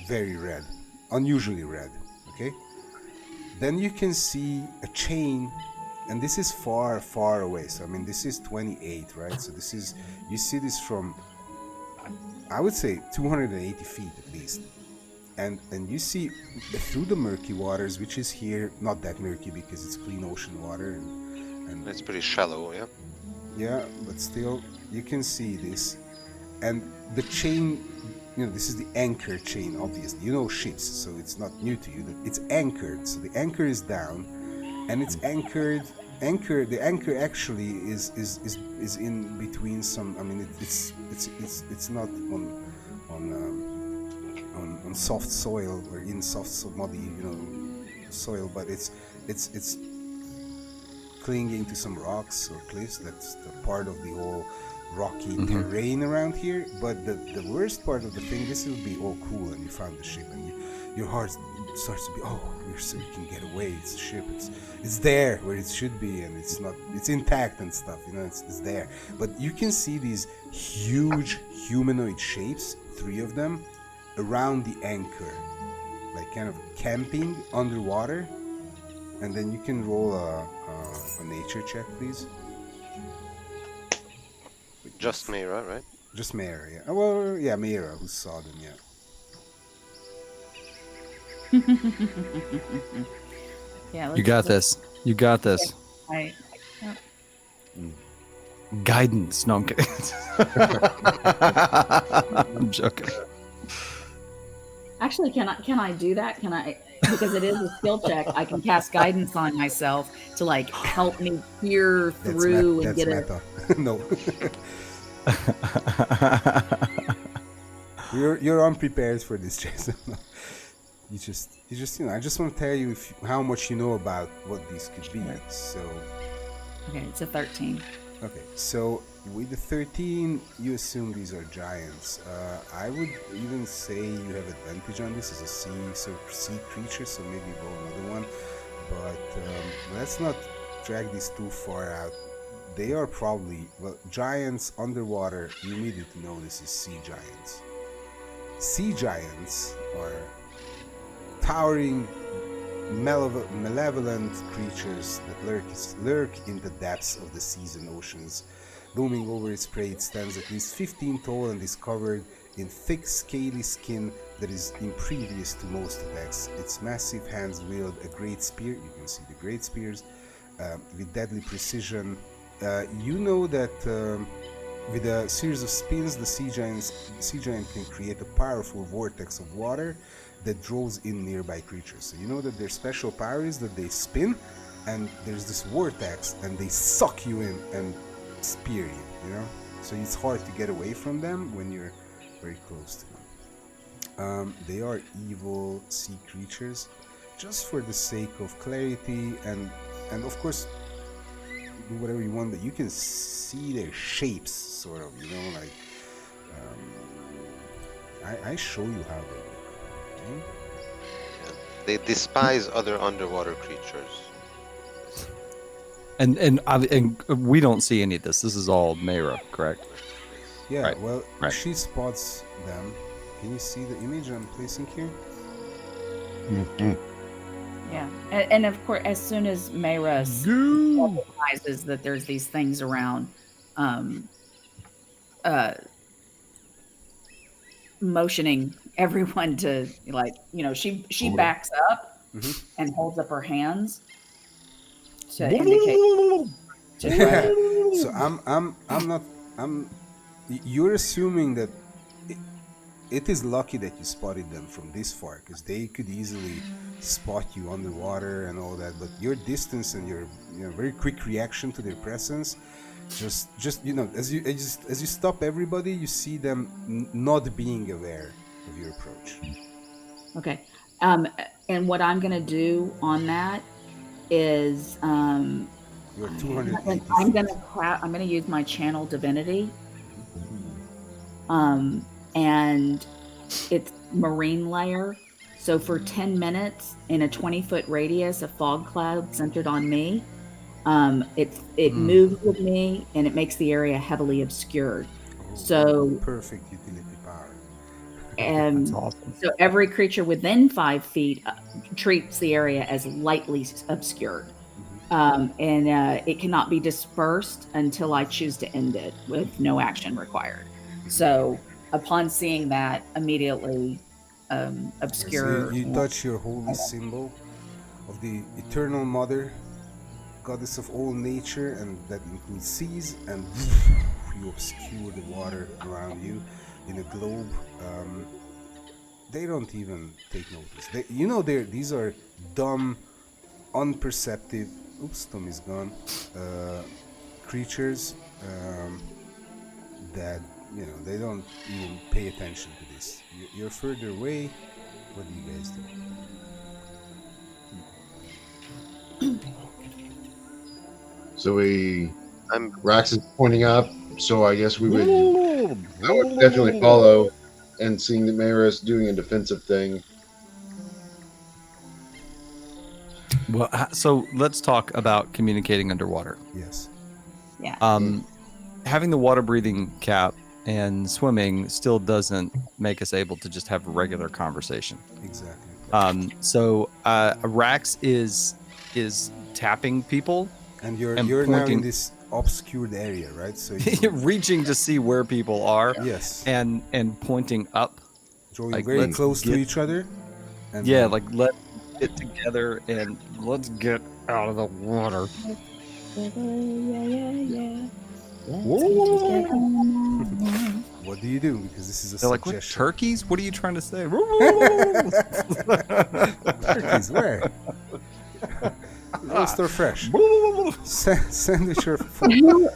very red, unusually red. Okay. Then you can see a chain, and this is far, far away. So I mean, this is 28, right? So you see this from, I would say, 280 feet at least. And you see through the murky waters, which is here not that murky because it's clean ocean water, and It's pretty shallow, yeah. yeah, but still you can see this, and the chain. This is the anchor chain. Obviously, ships, so it's not new to you. It's anchored, so the anchor is down, and it's anchored. The anchor actually is in between some. I mean, it's not on soft soil or in soft muddy soil, but it's clinging to some rocks or cliffs. That's the part of the whole rocky terrain around here. But the worst part of the thing, this will be all cool, and you found the ship, and your heart starts to be, we can get away. It's a ship. It's there where it should be, and it's intact and stuff. It's there. But you can see these huge humanoid shapes, 3 of them, around the anchor, like kind of camping underwater. And then you can roll a nature check, please. Just Mira, right? Just Mara, yeah. Well, yeah, Mara, who saw them, yeah. Yeah, You got this. You got this. I, Guidance. No, I'm kidding. I'm joking. actually, can I do that? Can I? Because it is a skill check. I can cast guidance on myself to like help me peer through and That's get meta. No. You're unprepared for this, Jason. You just I just want to tell you how much you know about what these could be. So Okay, it's a 13. okay, so with the 13, you assume these are giants. I would even say you have advantage on this as a sea creature, so maybe roll another one. But let's not drag these too far out. They are probably, well, giants underwater. You immediately know this is sea giants. Sea giants are towering, malevolent creatures that lurk in the depths of the seas and oceans. Looming over its prey, it stands at least 15 tall and is covered in thick, scaly skin that is impervious to most attacks. Its massive hands wield a great spear. You can see the great spears with deadly precision. You know that with a series of spins, the sea giant can create a powerful vortex of water that draws in nearby creatures. So you know that their special power is that they spin, and there's this vortex, and they suck you in and spear you. You know, so it's hard to get away from them when you're very close to them. They are evil sea creatures, just for the sake of clarity and of course. Do whatever you want, but you can see their shapes, sort of, you know, like I show you how they look. Okay? They despise other underwater creatures. And we don't see any of this. This is all Mayra, correct? Yeah, Right, well, right. she spots them. Can you see the image I'm placing here? Yeah, and of course, as soon as Mayra recognizes that there's these things around, motioning everyone to, like, you know, she backs up and holds up her hands to indicate. So you're assuming that it is lucky that you spotted them from this far, because they could easily spot you underwater and all that, but your distance and your very quick reaction to their presence, just as you stop everybody, you see them not being aware of your approach. Okay, and what I'm gonna do on that is You're 280 I'm feet. gonna use my channel divinity. And it's marine layer. So for 10 minutes in a 20-foot radius, a fog cloud centered on me, it moves with me and it makes the area heavily obscured. So Perfect utility power. and That's awesome. so every creature within 5 feet treats the area as lightly obscured. And it cannot be dispersed until I choose to end it with no action required. So upon seeing that, immediately obscure. So you touch your holy symbol of the eternal mother, goddess of all nature, and that includes seas, and you obscure the water around you in a globe. They don't even take notice. These are dumb, unperceptive. Oops, Tom is gone. Creatures that they don't even pay attention to this. You're further away. What do you guys do? So Rax is pointing up, so I guess I would definitely follow, and seeing that Mayra is doing a defensive thing. Well, so let's talk about communicating underwater. Yes. Yeah. Having the water breathing cap and swimming still doesn't make us able to just have a regular conversation. Exactly. So Rax is tapping people And you're and now in pointing- this obscured area, right? So reaching to see where people are yes, and pointing up. drawing like, very let's close to get- each other. And Yeah, like get together and let's get out of the water. Yeah. Let's get together now. What do you do? Because this is a They're like, what, suggestion. turkeys? What are you trying to say? Turkeys, where? Roast or fresh? Sandwich or food? You,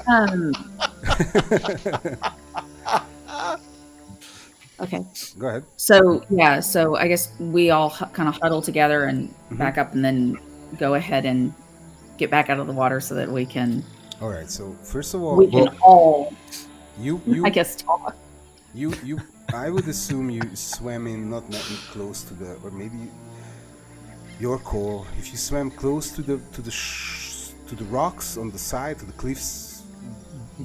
okay. Go ahead. So I guess we all kind of huddle together and back up, and then go ahead and get back out of the water so that we can All right. So first of all, all you I guess talk. you I would assume you swam in not close to the, or maybe your call. If you swam close to the rocks on the side, to the cliffs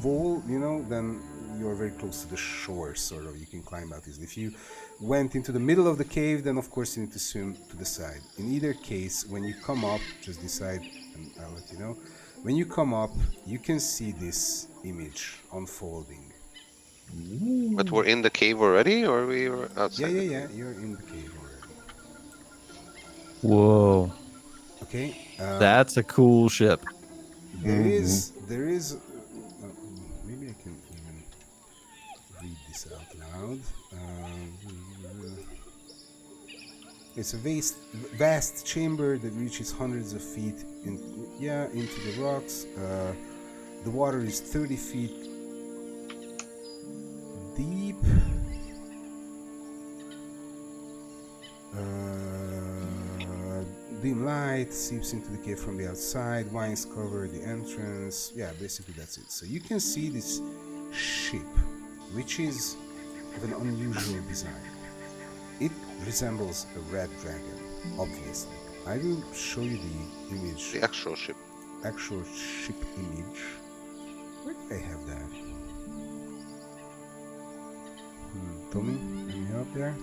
wall, then you're very close to the shore, sort of. You can climb out easily. If you went into the middle of the cave, then of course you need to swim to the side. In either case, when you come up, just decide, and I'll let you know. When you come up, you can see this image unfolding. But we're in the cave already, or we were outside? Yeah. You're in the cave already. Whoa. Okay. That's a cool ship. There is. Maybe I can even read this out loud. It's a vast chamber that reaches hundreds of feet into the rocks. The water is 30 feet deep. Dim light seeps into the cave from the outside. Vines cover the entrance. Yeah, basically that's it. So you can see this ship, which is of an unusual design. It resembles a red dragon, obviously. I will show you the image. The actual ship. Actual ship image. Where did I have that? Tommy, any help there?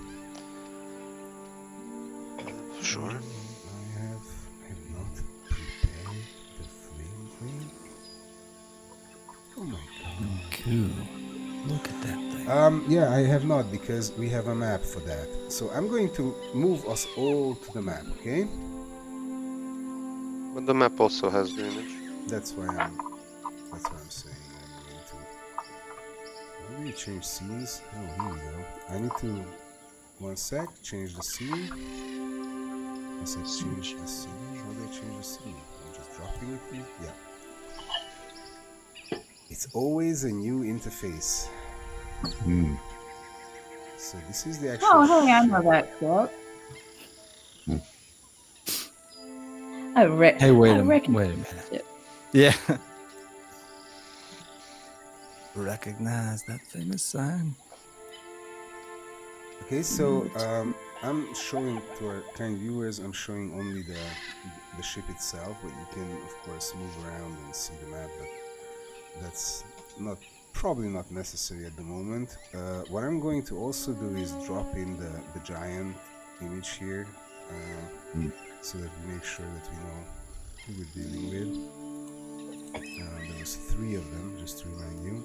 Sure. I have not prepared the Flamedrake. Oh my god. Cool. Look at that thing. Yeah, I have not, because we have a map for that. So I'm going to move us all to the map, okay? But the map also has the image. That's why I'm saying I'm going to. How do you change scenes? Oh, here we go. I need to, one sec, change the scene. I said change the scene. How do I change the scene? I'm just dropping it here. Yeah. It's always a new interface. So this is the actual. Oh, hey, I know that quote. Hey, wait a minute. Yeah. Recognize that famous sign. Okay, so I'm showing to our kind viewers. I'm showing only the ship itself, but you can of course move around and see the map. But that's probably not necessary at the moment. What I'm going to also do is drop in the giant image here, so that we make sure that we know who we're dealing with. There was 3 of them, just to remind you.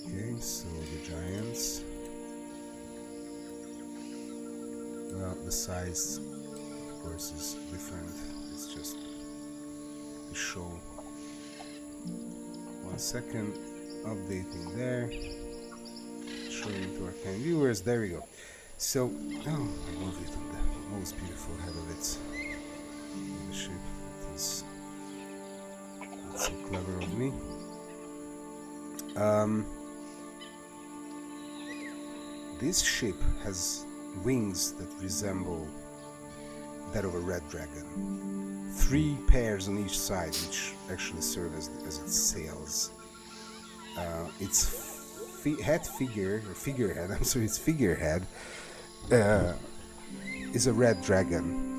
Okay, so the giants. Well, the size, of course, is different. It's just to show. 1 second, updating there. Showing to our kind viewers. There we go. So, I love it on the most beautiful head of it. The ship. That's so clever of me. This ship has wings that resemble that of a red dragon. 3 pairs on each side, which actually serve as its sails. Its figurehead is a red dragon.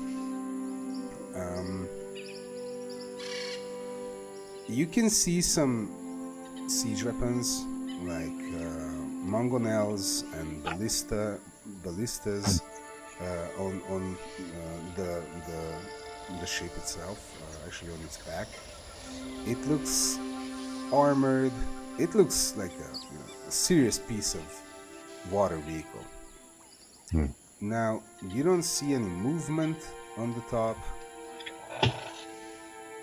You can see some siege weapons like mangonels and ballistas on the ship itself, actually on its back. It looks armored. It looks like a serious piece of water vehicle. Now, you don't see any movement on the top.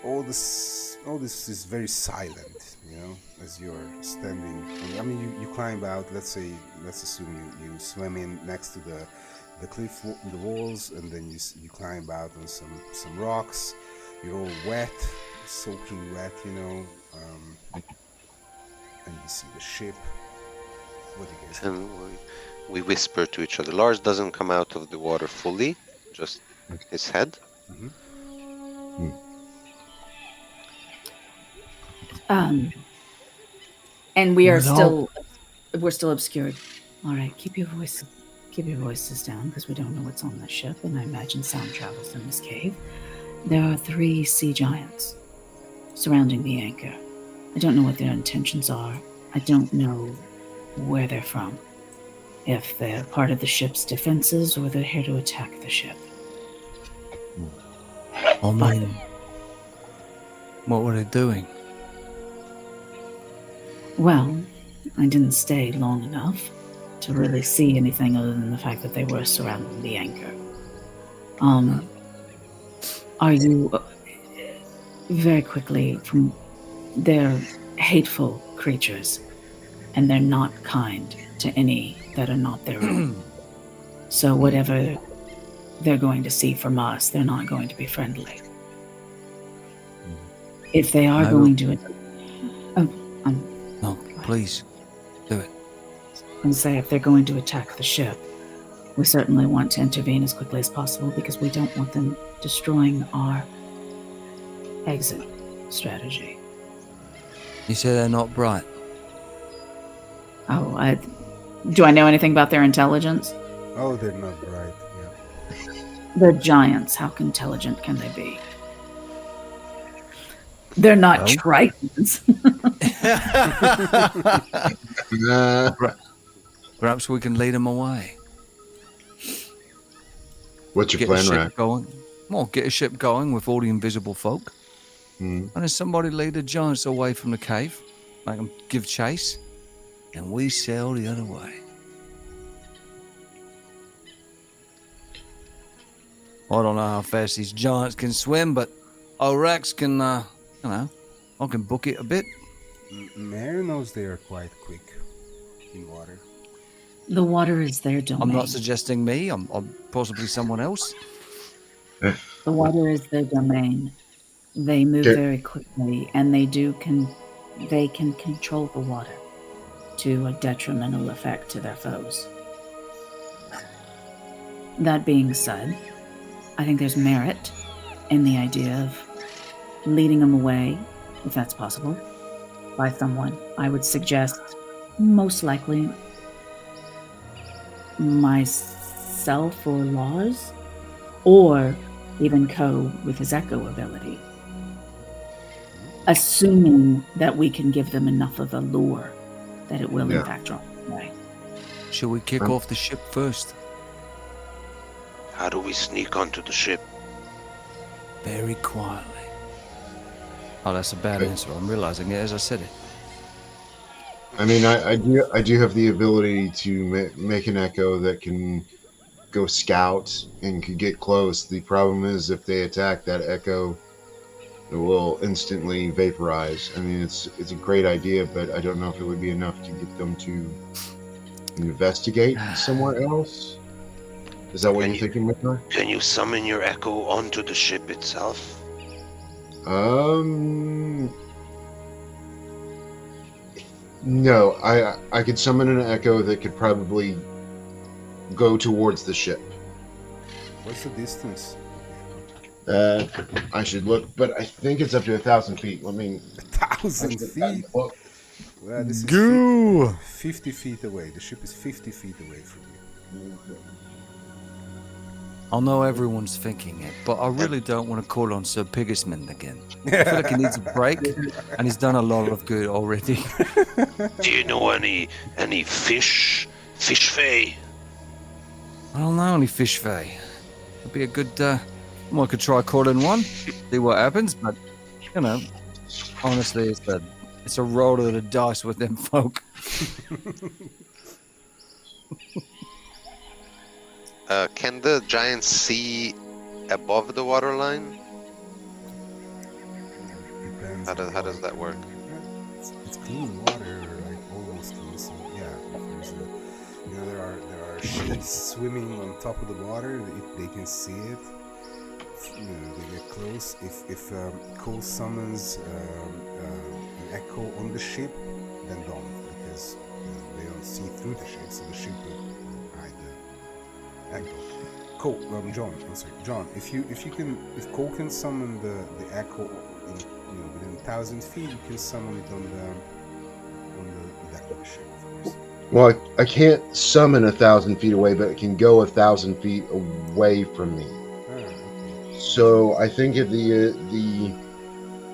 All this is very silent, as you're standing. I mean, you climb out. Let's assume you swim in next to the cliff, the walls, and then you climb out on some rocks. You're all wet, soaking wet, and you see the ship. What do you guys think? And we whisper to each other. Lars doesn't come out of the water fully, just his head. And we are No. we're still obscured. All right, keep your voices down because we don't know what's on the ship, and I imagine sound travels in this cave. There are 3 sea giants surrounding the anchor. I don't know what their intentions are. I don't know where they're from. If they're part of the ship's defenses or they're here to attack the ship. Oh man. What were they doing? Well, I didn't stay long enough to really see anything other than the fact that they were surrounding the anchor. Are you very quickly from they're hateful creatures and they're not kind to any that are not their own. So whatever they're going to see from us, they're not going to be friendly. If they are going to No, please, do it. and say if they're going to attack the ship, we certainly want to intervene as quickly as possible because we don't want them destroying our exit strategy. You say they're not bright. Oh, do I know anything about their intelligence? Oh, they're not bright. Yeah. They're giants. How intelligent can they be? They're not Well. tritons. Perhaps we can lead them away. What's your Get a plan, ship Rack? going. Well, get a ship going with all the invisible folk. Hmm. And then somebody lead the giants away from the cave. Make them give chase. And we sail the other way. I don't know how fast these giants can swim, but Rex can, I can book it a bit. Mare knows they are quite quick in water. The water is their domain. I'm not suggesting me. I'm possibly someone else. The water is their domain. They move Okay. very quickly, and they can control the water to a detrimental effect to their foes. That being said, I think there's merit in the idea of leading them away, if that's possible, by someone. I would suggest most likely myself or Lars, or even Ko with his echo ability. Assuming that we can give them enough of a lure that it will Yeah. in fact draw them away. Should we kick off the ship first? How do we sneak onto the ship? Very quietly. Oh, that's a bad Okay. answer. I'm realizing it as I said it. I mean, I do have the ability to make an echo that can go scout and can get close. The problem is if they attack, that echo will instantly vaporize. I mean, it's a great idea, but I don't know if it would be enough to get them to investigate somewhere else. Is that what Can you're you- thinking, Midnight? Can you summon your echo onto the ship itself? No, I could summon an echo that could probably go towards the ship. What's the distance? I should look, but I think it's up to 1,000 feet. Let me. 1,000 feet? Well, this is Goo! 50 feet away. The ship is 50 feet away from you. I know everyone's thinking it, but I really don't want to call on Sir Pigismund again. I feel like he needs a break, and he's done a lot of good already. Do you know any fish fae? I don't know any fish fae. It'd be a good, I could try calling one, see what happens, but, honestly, it's a roll of the dice with them folk. Can the giants see above the water line? Depends. How does that work? It's clean water, like almost clean. So yeah, if there's there are ships swimming on top of the water. If they can see it, they get close. If Cole summons an echo on the ship, then don't, because they don't see through the ship, so the ship will hide the echo. Cole, John, I'm sorry, John. If Cole can summon the echo within 1,000 feet, you can summon it on the deck of the ship, of course. Well, I can't summon 1,000 feet away, but it can go 1,000 feet away from me. Okay. So I think if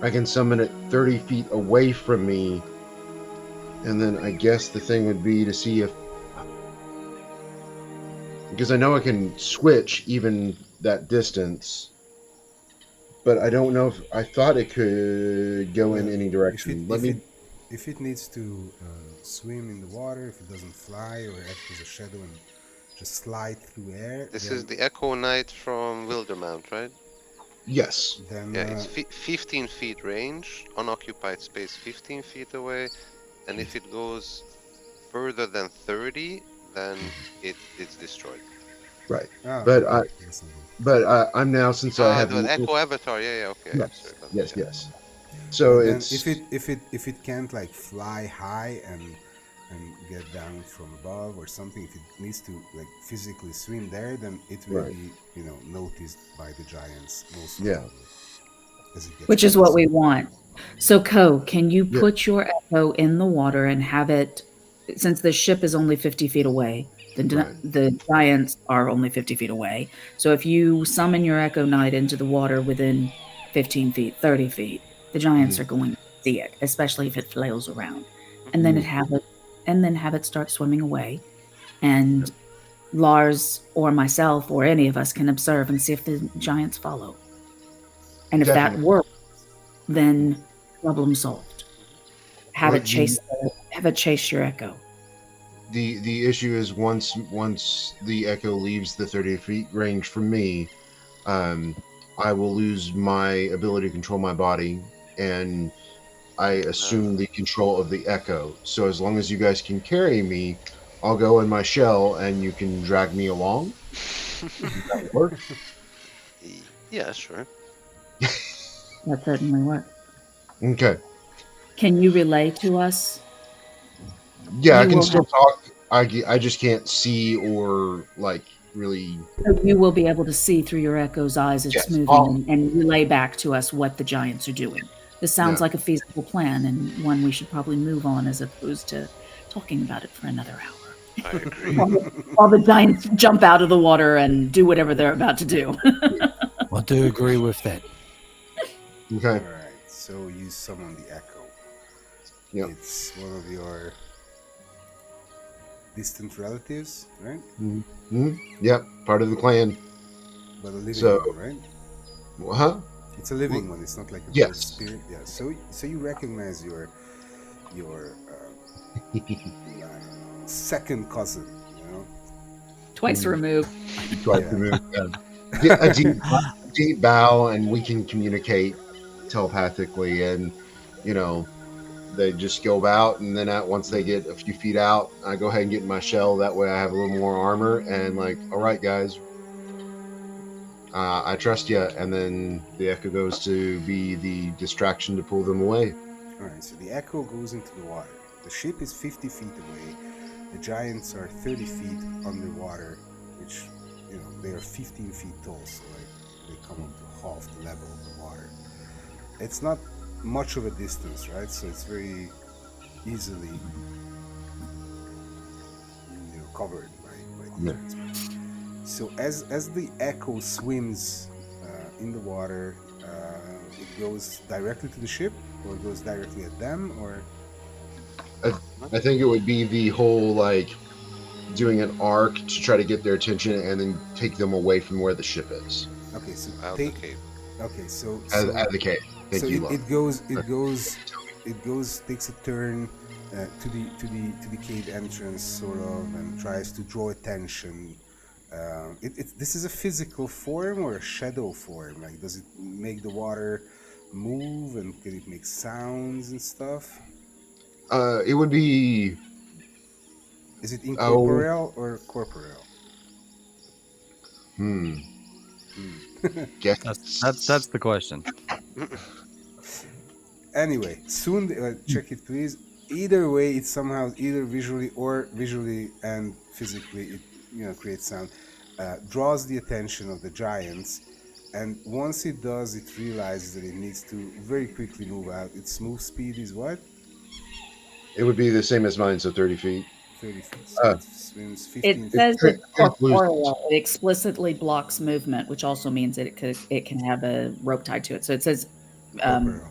I can summon it 30 feet away from me, and then I guess the thing would be to see if, because I know I can switch even that distance, but I don't know if I thought it could go in any direction. If it needs to swim in the water, if it doesn't fly or act as a shadow and just slide through air, This then, is the Echo Knight from Wildermount, right? Yes. then Yeah, it's 15 feet range, unoccupied space 15 feet away, and if it goes further than 30, then it's destroyed. Right. ah, but okay, yes, okay. But I'm now, since I have the Echo Avatar, yeah, okay. Yes, Sorry about yes, that, yeah. yes. So But then it's if it can't like fly high and get down from above or something, if it needs to like physically swim there, then it will Right. be noticed by the giants most Yeah. probably, as it gets Which is what closer. we want. So, Ko, can you Yeah. put your echo in the water and have it, since the ship is only 50 feet away, Right. the giants are only 50 feet away. So, if you summon your Echo Knight into the water within 15 feet, 30 feet, the giants are going to see it, especially if it flails around. And then have it start swimming away. And Lars or myself or any of us can observe and see if the giants follow. And if that Definitely. works, then problem solved. Have Well, it chase your echo. The issue is once the echo leaves the 30 feet range from me, I will lose my ability to control my body, and I assume the control of the echo. So as long as you guys can carry me, I'll go in my shell and you can drag me along. Does that work? Yeah, sure. That certainly works. Okay. Can you relay to us? Yeah, I You can will still talk. I just can't see or like really. You will be able to see through your echo's eyes it's Yes. moving and relay back to us what the giants are doing. This sounds Yeah. like a feasible plan and one we should probably move on as opposed to talking about it for another hour. I agree. While the giants jump out of the water and do whatever they're about to do. I do agree with that. Okay. All right, so you summon the echo. Yep. It's one of your distant relatives, right? Mm-hmm. Yep. Part of the clan. But a living So- one, right? Huh? It's a living one. It's not like a Yes. bird spirit. Yeah. So you recognize your I don't know, second cousin. Twice removed. Try Yeah. to move. Yeah. A deep bow, and we can communicate telepathically, and they just go about, and then once they get a few feet out, I go ahead and get in my shell. That way I have a little more armor, and like, all right guys, I trust you. And then the echo goes to be the distraction to pull them away. All right. So the echo goes into the water. The ship is 50 feet away. The giants are 30 feet underwater, which they are 15 feet tall. So like they come up to half the level of the water. It's not much of a distance, right? So it's very easily covered by the Yeah. giants. So as the echo swims in the water, it goes directly to the ship, or it goes directly at them, or I think it would be the whole like doing an arc to try to get their attention and then take them away from where the ship is. okay. So Out take the cave. okay. So At the cave. Thank so you, it love. goes takes a turn to the cave entrance sort of, and tries to draw attention This is a physical form or a shadow form? Like, does it make the water move and can it make sounds and stuff? It would be. Is it incorporeal or corporeal? Guess That's the question. Anyway, soon check it, please. Either way, it somehow either visually and physically, it creates sound. Draws the attention of the giants, and once it does, it realizes that it needs to very quickly move out. Its move speed is what? It would be the same as mine, so 30 feet. 30 feet. So it swims 15 It says It- it's it loses. corporeal. It explicitly blocks movement, which also means that it can have a rope tied to it. So it says corporeal.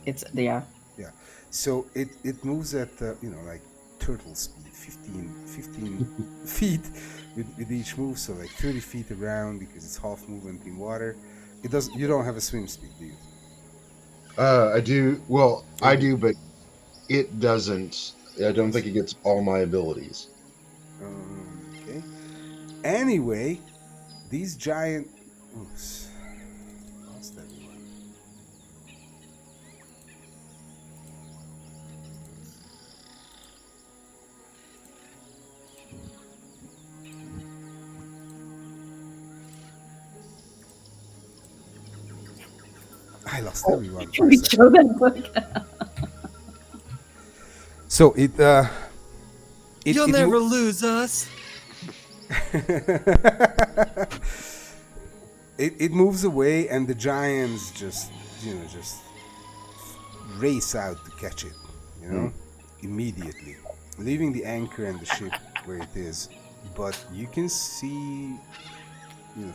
it's yeah. So it moves at like turtle speed, 15 feet with each move. So like 30 feet around because it's half movement in water. It does. You don't have a swim speed, do you? I do. Well, I do, but it doesn't. I don't think it gets all my abilities. Okay. Anyway, these giant. Oops. Lost everyone. I lost everyone. For a We second. show them like So it You'll it never lose us. it moves away and the giants just race out to catch it, immediately, leaving the anchor and the ship where it is. But you can see,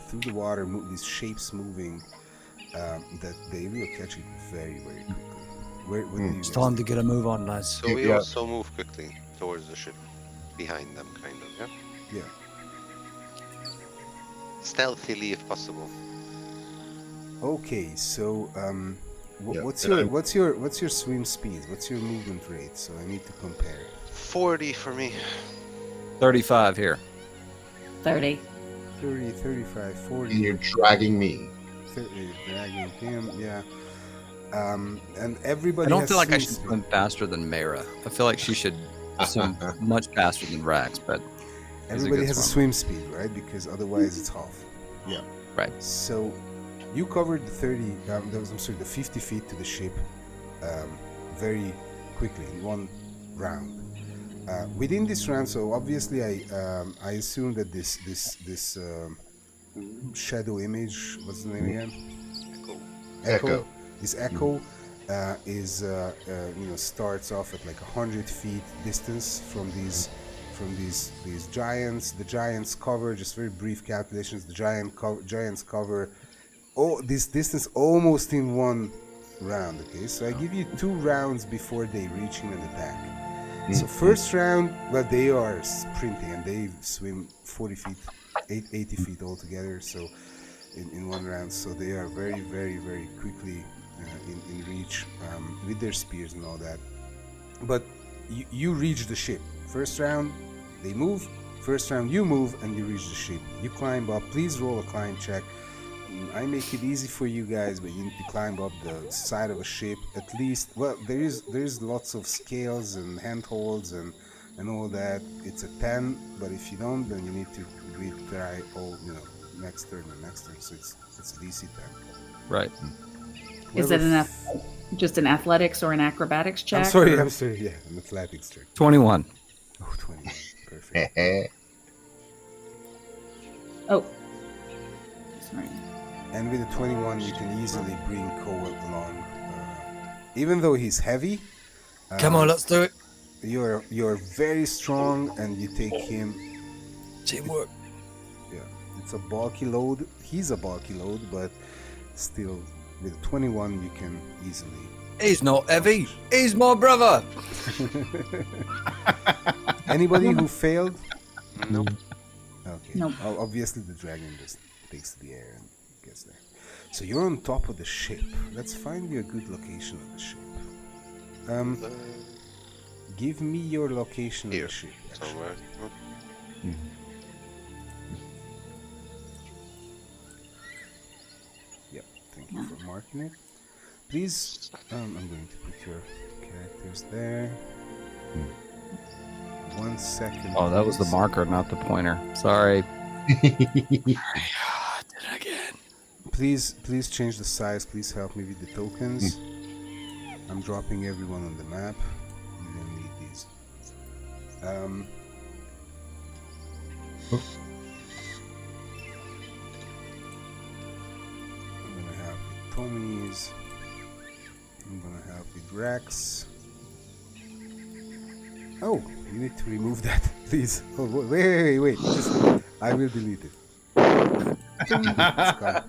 through the water, these shapes moving, that they will catch it very, very quickly. What do you It's guys time to think? get a move on, lads. So we Yeah. also move quickly towards the ship, behind them, kind of. Yeah. Yeah. Stealthily, if possible. Okay, so Yeah, what's and your swim speed? What's your movement rate? So I need to compare. 40 for me. 35 here. 30. 30, 35, 40. And you're dragging me. 30, dragging him, yeah. And everybody I don't has feel like I swim should speed. swim faster than Mayra. I feel like she should swim much faster than Rax, but Everybody good has a swimmer. swim speed, right? Because otherwise it's half. Yeah. Right. So you covered the 50 feet to the ship very quickly in one round. Within this round, so obviously I assume that this shadow image, what's the name again? Echo. This echo is starts off at like 100 feet distance from these giants. The giants cover, just very brief calculations. The giants cover this distance almost in one round. Okay, so I give you 2 rounds before they reach him and attack. So first round, well, they are sprinting and they swim 40 feet, 80 feet altogether. So in one round, so they are very, very, very quickly in reach with their spears and all that. But you reach the ship. First round, they move. First round, you move and you reach the ship. You climb up. Please roll a climb check. I make it easy for you guys, but you need to climb up the side of a ship at least. Well, there is lots of scales and handholds and all that. It's a 10, but if you don't, then you need to retry all next turn and next turn. So it's a DC 10. right. Is it just an athletics or an acrobatics check? I'm sorry. or- Yeah, an athletics check. 21. Oh, 21. Perfect. Oh. Sorry. And with a 21, you can easily bring Cole along. Even though he's heavy, Come on, let's do it. you're very strong, and you take him. Teamwork. Yeah, it's a bulky load. He's a bulky load, but still, with a 21, you can easily. He's not heavy. He's my brother. Anybody who failed? Nope. Okay. Nope. Obviously, the dragon just takes the air and gets there. So you're on top of the ship. Let's find you a good location of the ship. Give me your location Here, of the ship. Actually. somewhere. marking it. Please, I'm going to put your characters there. 1 second. Oh, that was the please. marker, not the pointer. Sorry. Did it again. Please change the size. Please help me with the tokens. I'm dropping everyone on the map. We don't need these. I'm gonna help with Tommy's. I'm gonna help with Rex. Oh, you need to remove that, please. Oh, wait. Just, I will delete it. It's gone.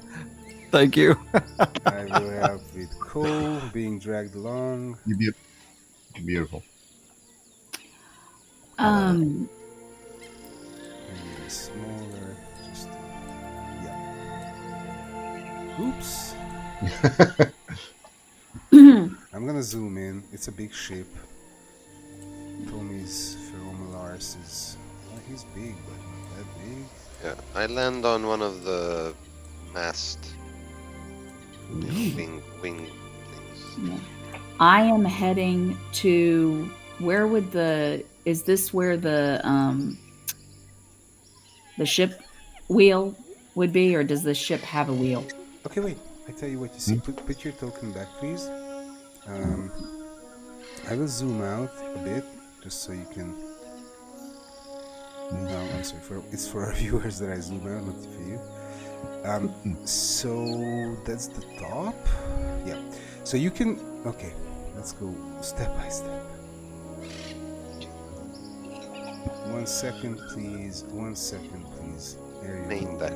Thank you. I will help with Cole being dragged along. You're beautiful. Um, Maybe smaller. Just yeah. Oops. I'm gonna zoom in. It's a big ship. Tommy's Feromolars is he's big, but not that big. Yeah, I land on one of the mast wing things. yeah. I am heading to where would is this where the ship wheel would be, or does the ship have a wheel? Okay, wait. I tell you what you see. Put your token back, please. I will zoom out a bit just so you can. No, I'm sorry. It's for our viewers that I zoom out, not for you. So that's the top. Yeah. So you can. Okay. Let's go step by step. 1 second, please. 1 second, please. There you Main go. deck.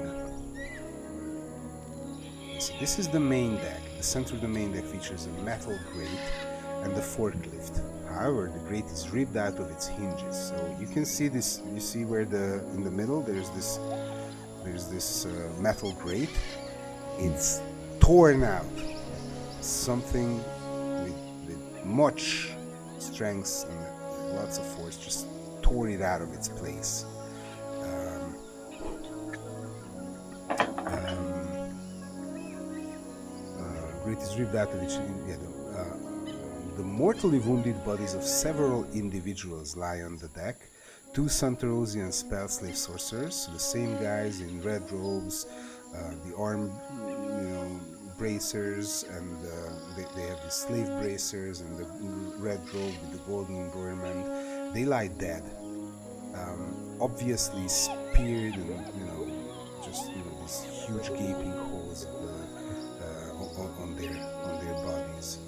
So this is the main deck. The center of the main deck features a metal grate and the forklift. However, the grate is ripped out of its hinges. So you can see this. You see where in the middle there's this metal grate. It's torn out. Something with much strength and lots of force just tore it out of its place. Grate is ripped out of its. The mortally wounded bodies of several individuals lie on the deck. 2 Santarosian spell slave sorcerers, the same guys in red robes, the arm, bracers, and they have the slave bracers and the red robe with the golden embroiderment. They lie dead, obviously speared, and just these huge gaping holes on their bodies.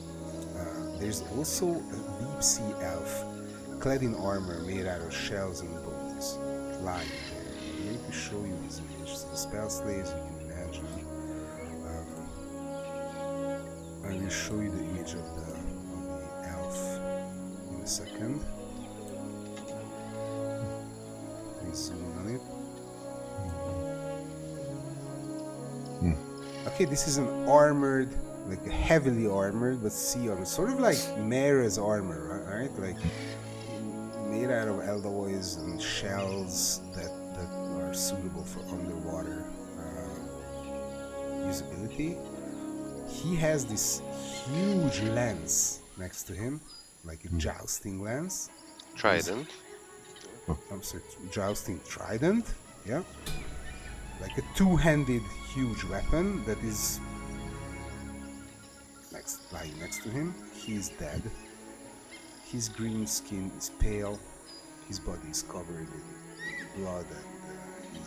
There's also a deep sea elf, clad in armor made out of shells and bones, lying there. I'm going to show you these images. The spell slaves, you can imagine. I will show you the image of the elf in a second. Please zoom on it. Okay, this is an armored, like a heavily armored, but sea armor, sort of like Mara's armor, right? Like made out of alloys and shells that are suitable for underwater usability. He has this huge lance next to him, like a jousting lance. Trident. I'm sorry, jousting trident. Yeah, like a two-handed huge weapon that is lying next to him. He's dead. His green skin is pale. His body is covered in blood, and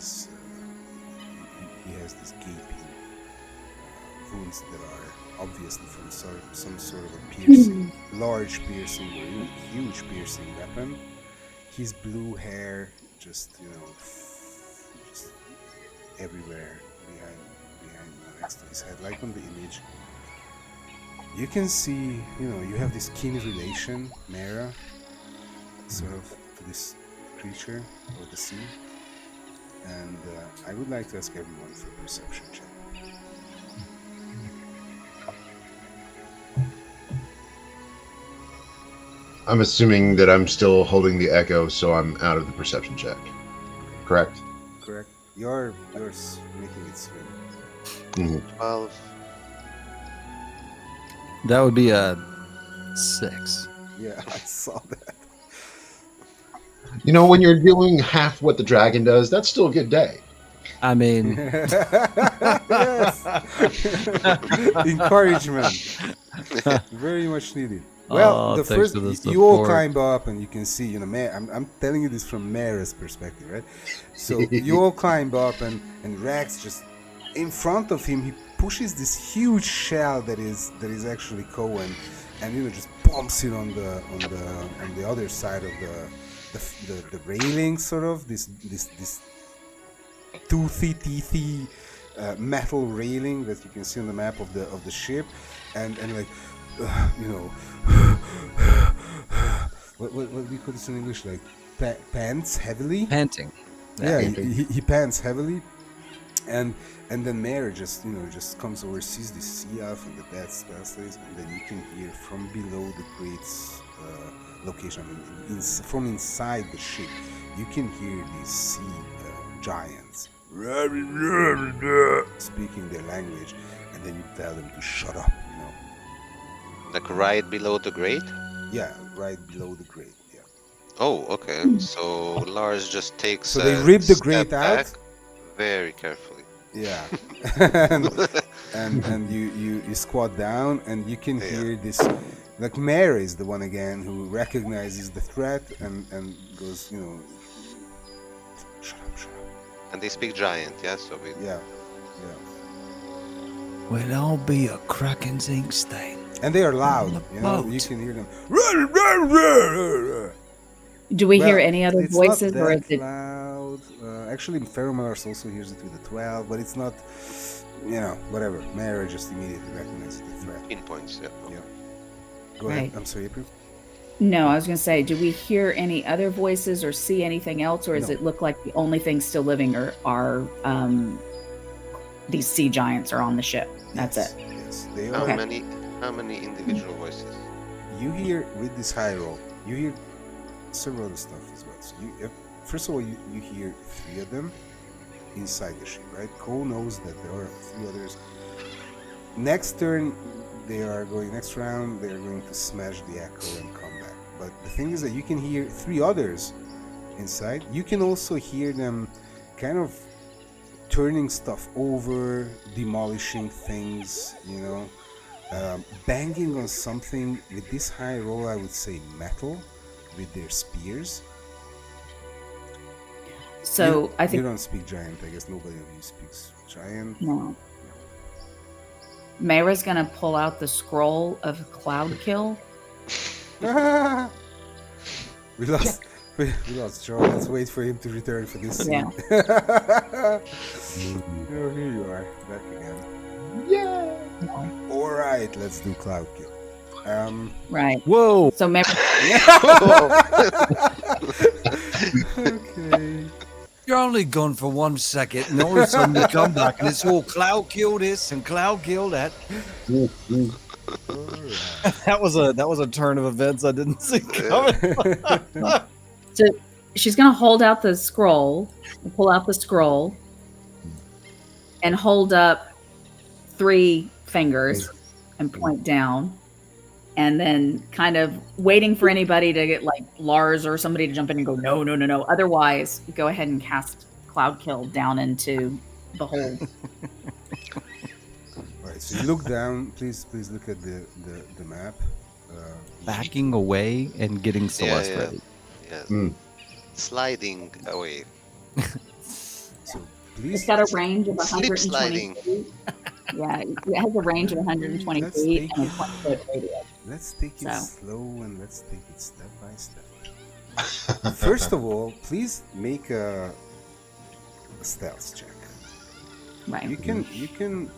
he has these gaping wounds that are obviously from some sort of a piercing, large piercing or even huge piercing weapon. His blue hair just everywhere behind next to his head, like on the image. You can see, you have this kin relation, Mara, sort of to this creature or the sea. And I would like to ask everyone for a perception check. I'm assuming that I'm still holding the echo, so I'm out of the perception check. Correct? Correct. You're making it swim. 12. That would be a 6. Yeah, I saw that. You know, when you're doing half what the dragon does, that's still a good day. I mean, Yes. Encouragement. Very much needed. Well, Oh, the thanks first for the you all support. climb up and you can see, I'm telling you this from Mara's perspective, right? So you all climb up and Rex just in front of him, he pushes this huge shell that is actually Cohen, and just bumps it on the other side of the railing, sort of this teethy metal railing that you can see on the map of the ship, and like what do you call this in English, like pants heavily. panting. Yeah, he pants heavily, and then Mary just comes over, sees the sea elf and the dead spellslaves, and then you can hear from below the crate's location, from inside the ship, you can hear these sea giants speaking their language, and then you tell them to shut up. Like right below the grate? Yeah, right below the grate. Yeah. Oh, okay. So Lars just takes. So they rip the step grate back out. very carefully. Yeah. and you squat down, and you can hear this. Like Mary is the one again who recognizes the threat and goes, shut up. And they speak giant, yeah. So we. Yeah. Well, I'll be a Kraken's ink stain. And they are loud. boat. You can hear them. Do we hear Well, any other it's voices, not or that is it? loud. Actually, Feromars also hears it with the 12, but it's not. Whatever. Mary just immediately recognizes the threat. Pinpoints, yeah. Go ahead. Right. I'm sorry, April. No, I was going to say, do we hear any other voices or see anything else, or does No. it look like the only things still living are these sea giants are on the ship? That's Yes, it. Yes, they How are. many individual voices? You hear with this high roll, you hear several other stuff as well. So first of all, you hear 3 of them inside the ship, right? Cole knows that there are 3 others. Next turn, next round, they are going to smash the echo and come back. But the thing is that you can hear 3 others inside. You can also hear them kind of turning stuff over, demolishing things, banging on something. With this high roll, I would say metal with their spears. So I You think don't speak giant. I guess nobody of you speaks giant. no. Mayra's going to pull out the scroll of Cloud Kill. we lost Joe. Let's wait for him to return for this scene. Yeah. Oh, here you are, back again. Yeah. All right, let's do Cloud Kill. Right. Whoa! So Mayra, Okay. You're only gone for 1 second, and all of a sudden you come back, and it's all Cloud kill this and Cloud kill that. All right. That was a turn of events I didn't see coming. so she's going to hold out the scroll, pull out the scroll, and hold up 3 fingers and point down. And then kind of waiting for anybody to get like Lars or somebody to jump in and go, no. Otherwise, go ahead and cast Cloud Kill down into the hole. All right, so you look down. Please look at the map. Backing away and getting Celeste yeah. ready. Yeah. Mm. Sliding away. So please. It's got a range of Slip 120 sliding. feet. Yeah, it has a range of 120 Let's feet take and a it. 20-foot radius. Let's take it So. slow and let's take it step by step. First of all, please make a stealth check. Right. You can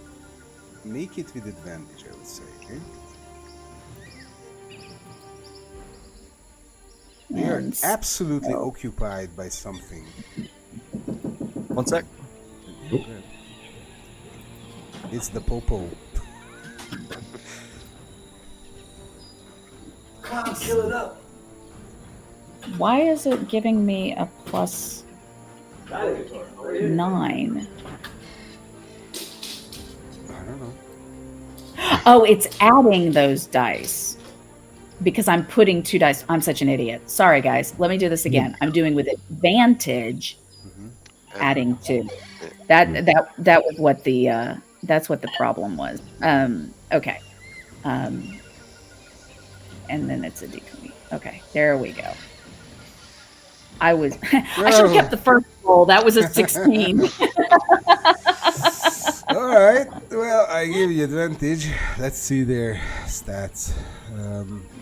make it with advantage, I would say. Okay? They are And absolutely occupied by something. 1 sec. It's the popo. Kill it up. why is it giving me a plus 9? I don't know. Oh, it's adding those dice because I'm putting 2 dice. I'm such an idiot. Sorry, guys. Let me do this again. I'm doing with advantage, adding 2. That was what the that's what the problem was. Okay. And then it's a d20. Okay, there we go. I should have kept the first roll. That was a 16. All right. Well, I give you advantage. Let's see their stats.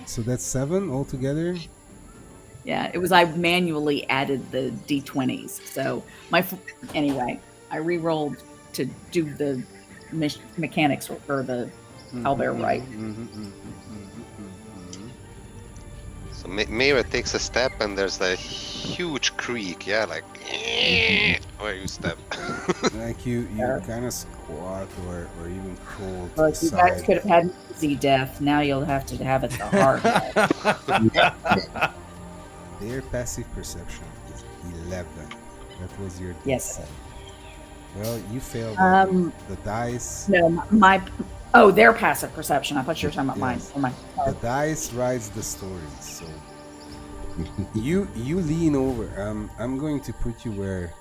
So that's 7 altogether. Yeah, it was I manually added the d20s. So anyway, I re-rolled to do the mechanics or the owlbear right. So Mira takes a step and there's a huge creak, yeah, like where you step. Like you kind of squat or even crawl to Look, the you guys side. could have had an easy death. Now you'll have to have it the hard way. Their passive perception is 11. That was your Yes. DC. Well, you failed the dice. No, their passive perception. I thought you were talking about Yes. mine. The dice writes the story. So you lean over. I'm going to put you where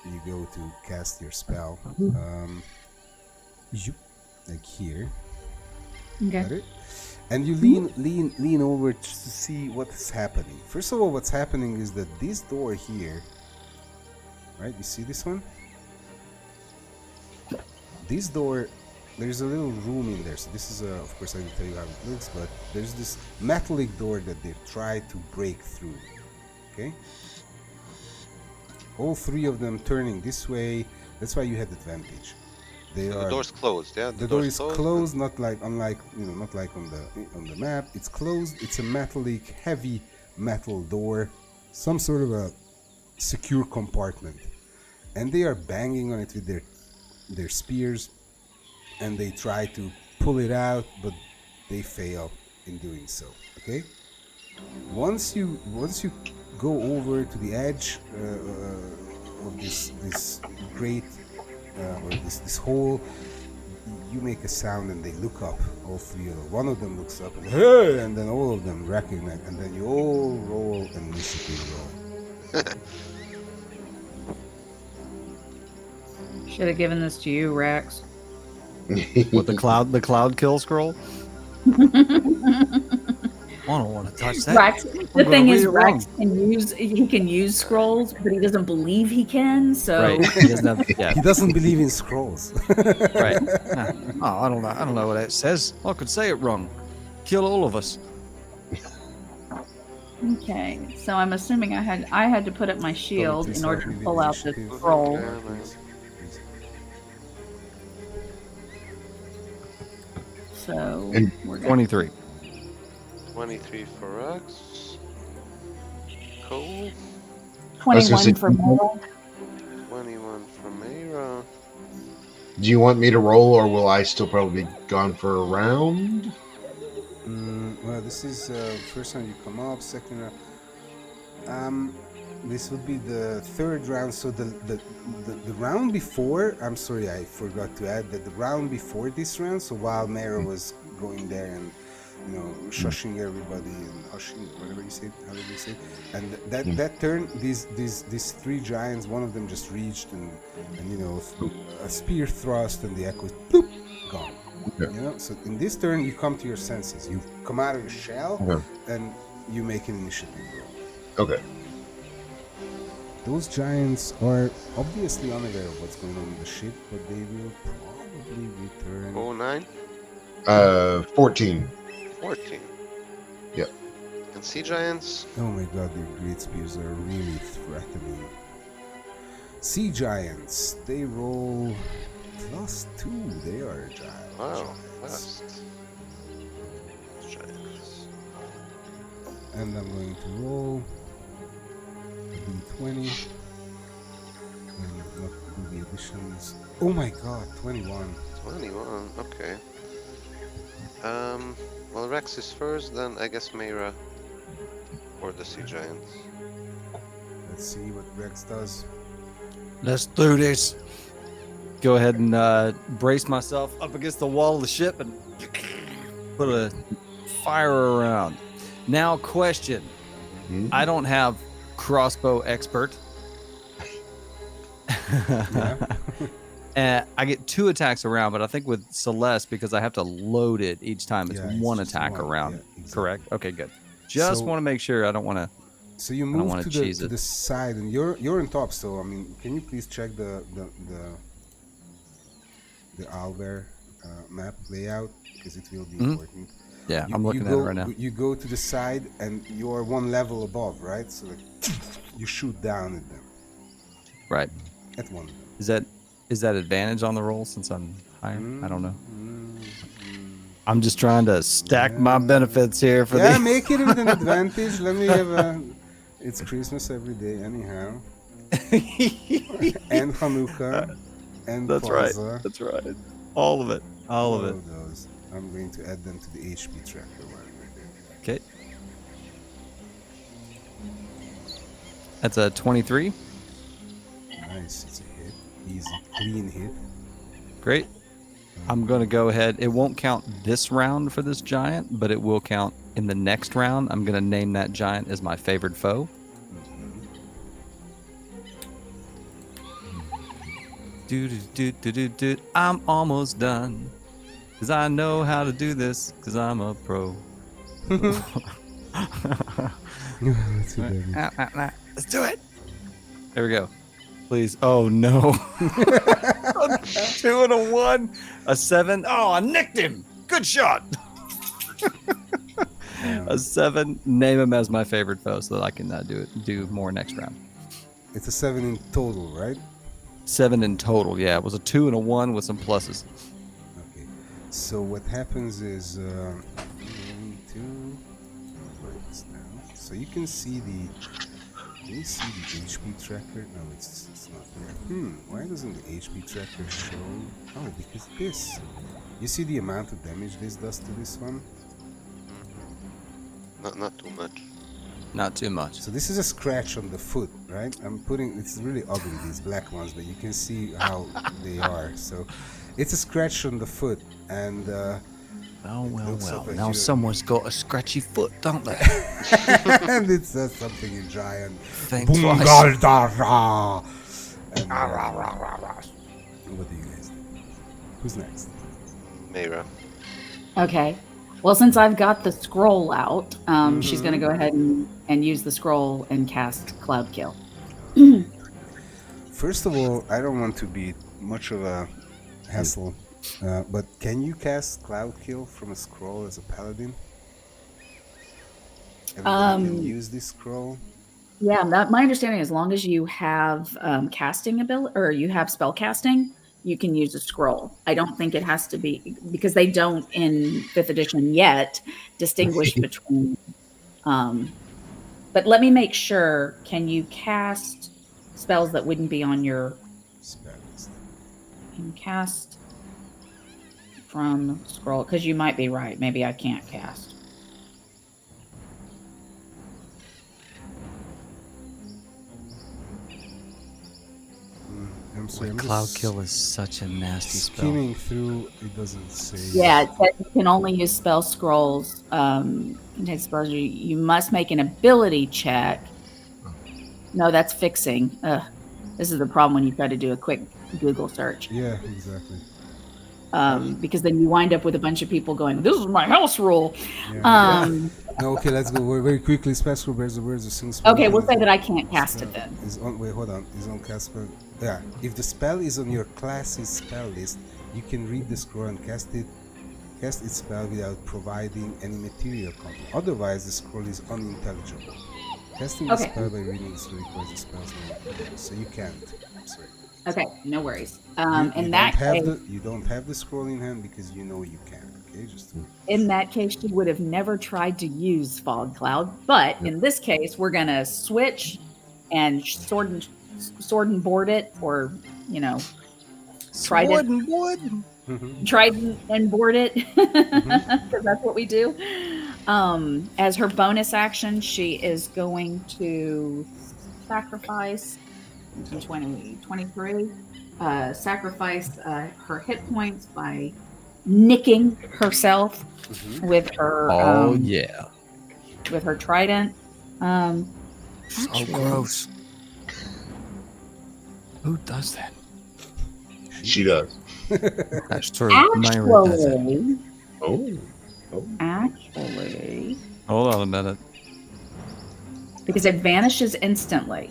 you go to cast your spell. Like here. Okay. Got it? And you lean over to see what's happening. First of all, what's happening is that this door here, right? You see this one? This door, there's a little room in there. So this is, of course, I will tell you how it looks, but there's this metallic door that they've tried to break through. Okay? All 3 of them turning this way. That's why you had advantage. The door's closed, yeah. The door is closed, not like on the map. It's closed. It's a metallic, heavy metal door, some sort of a secure compartment, and they are banging on it with their spears, and they try to pull it out, but they fail in doing so. Okay. Once you go over to the edge of this great. Or this hole, you make a sound and they look up, all 3 of them. One of them looks up and hey, and then all of them recognize, and then you all roll an initiative roll. Should have given this to you, Rex. What, the cloud kill scroll? I don't want to touch that. Rex, the thing is, Rex wrong. can use scrolls, but he doesn't believe he can. So Right. He doesn't have, yeah. He doesn't believe in scrolls. Right. Oh, I don't know. I don't know what it says. I could say it wrong. Kill all of us. okay. So I'm assuming I had to put up my shield in order to pull out the scroll. So we're gonna 23. 23 for Rex. Cool. 21 for Mel. 21 for Mayra. Do you want me to roll, or will I still probably be gone for a round? Well, this is first time you come up, second round. This would be the 3rd round. So the round before, I'm sorry, I forgot to add that the round before this round. So while Mara was going there and shushing everybody and hushing, whatever you say, how did you say? And that turn, these 3 giants, one of them just reached and a spear thrust, and the echo is bloop, gone. Okay. So in this turn, you come to your senses. You come out of your shell, and you make an initiative roll. Okay. Those giants are obviously unaware of what's going on in the ship, but they will probably return. 09? 14. 14. Yep. And sea giants? Oh my god, their great spears are really threatening. Sea giants, they roll +2. They are giants. Wow, fast. Giants. And I'm going to roll a d20. And not do the additions. Oh my god, 21. 21, okay. Well, Rex is first, then I guess Mayra or the sea giants. Let's see what Rex does. Let's do this. Go ahead and brace myself up against the wall of the ship and put a fire around. Now, question. Hmm? I don't have crossbow expert. And I get 2 attacks around, but I think with Celeste, because I have to load it each time, it's Yeah, it's one just attack one, around. yeah, exactly. Correct? Okay, good. Just So- want to make sure I don't want to. So you I don't move wanna to cheese the it. side, and you're on top. So I mean, can you please check the Alver map layout, because it will be Mhm. important. Yeah, You- I'm looking you at it go, right now. You go to the side, and you're one level above, right? So like, you shoot down at them, Right. at one of them. Is that advantage on the roll since I'm higher? I don't know. Mm. I'm just trying to stack my benefits here for Yeah, the. make it with an advantage. Let me have a. It's Christmas every day, anyhow, and Hanukkah, and That's right. Kwanzaa. That's right. All of it. All of it. Those. I'm going to add them to the HP tracker while we're there. Okay. That's a 23. Nice, it's a hit. Easy, clean hit. Great. I'm going to go ahead. It won't count this round for this giant, but it will count in the next round. I'm going to name that giant as my favored foe. Do. I'm almost done. Because I know how to do this, because I'm a pro. Let's see, baby. Let's do it. There we go. Please. Oh, no. 2 and a 1. A 7. Oh, I nicked him. Good shot. A 7. Name him as my favorite foe so that I can do more next round. It's a 7 in total, right? 7 in total. Yeah, it was a 2 and a 1 with some pluses. Okay. So what happens is, 1, 2. Works now. So you can see the. Can you see the HP tracker? No, it's not there. Why doesn't the HP tracker show? Oh, because this. You see the amount of damage this does to this one? Not too much. Not too much. So this is a scratch on the foot, right? It's really ugly, these black ones, but you can see how they are. So it's a scratch on the foot, and Oh, looks like a Now huge- someone's got a scratchy foot, don't they? and it says something in giant. Think twice. Bungadara! And, what do you guys do? Who's next? Mayra. Okay. Well, since I've got the scroll out, she's going to go ahead and use the scroll and cast Cloud Kill. First of all, I don't want to be much of a hassle, but can you cast Cloud Kill from a scroll as a paladin? Everybody can use this scroll. Yeah, my understanding, as long as you have casting ability or you have spell casting, you can use a scroll. I don't think it has to be, because they don't in 5th edition yet distinguish between. But let me make sure. Can you cast spells that wouldn't be on your? Spell list. Can you cast from scroll? Because you might be right. Maybe I can't cast. I'm sorry, I'm Cloud just Kill is such a nasty spell. skimming through. It doesn't say. Yeah, it says you can only use spell scrolls. Contain spells. You must make an ability check. No, that's fixing. This is the problem when you try to do a quick Google search. Yeah, exactly. Because then you wind up with a bunch of people going, "This is my house rule." Yeah. No, okay, let's go very quickly. Special where's the single spell? Okay, we'll say that I can't cast it then. Is on, wait, hold on. Is on cast spell. Yeah, if the spell is on your class's spell list, you can read the scroll and cast its spell without providing any material content. Otherwise, the scroll is unintelligible. Casting the Okay. spell by reading the scroll requires the spell's name, so you can't. I'm sorry. Okay, no worries. You In that case, you don't have the scroll in hand because you know you can. Okay, just in that case, she would have never tried to use Fog Cloud. But in this case, we're gonna switch and sword and board it, or trident and board it, because that's what we do. As her bonus action, she is going to sacrifice 23. Sacrifice her hit points by nicking herself Mhm. with her Oh yeah. with her trident. So Actually- gross. Who does that? She does. That's true. Myra does it. Actually, Hold on a minute. because it vanishes instantly.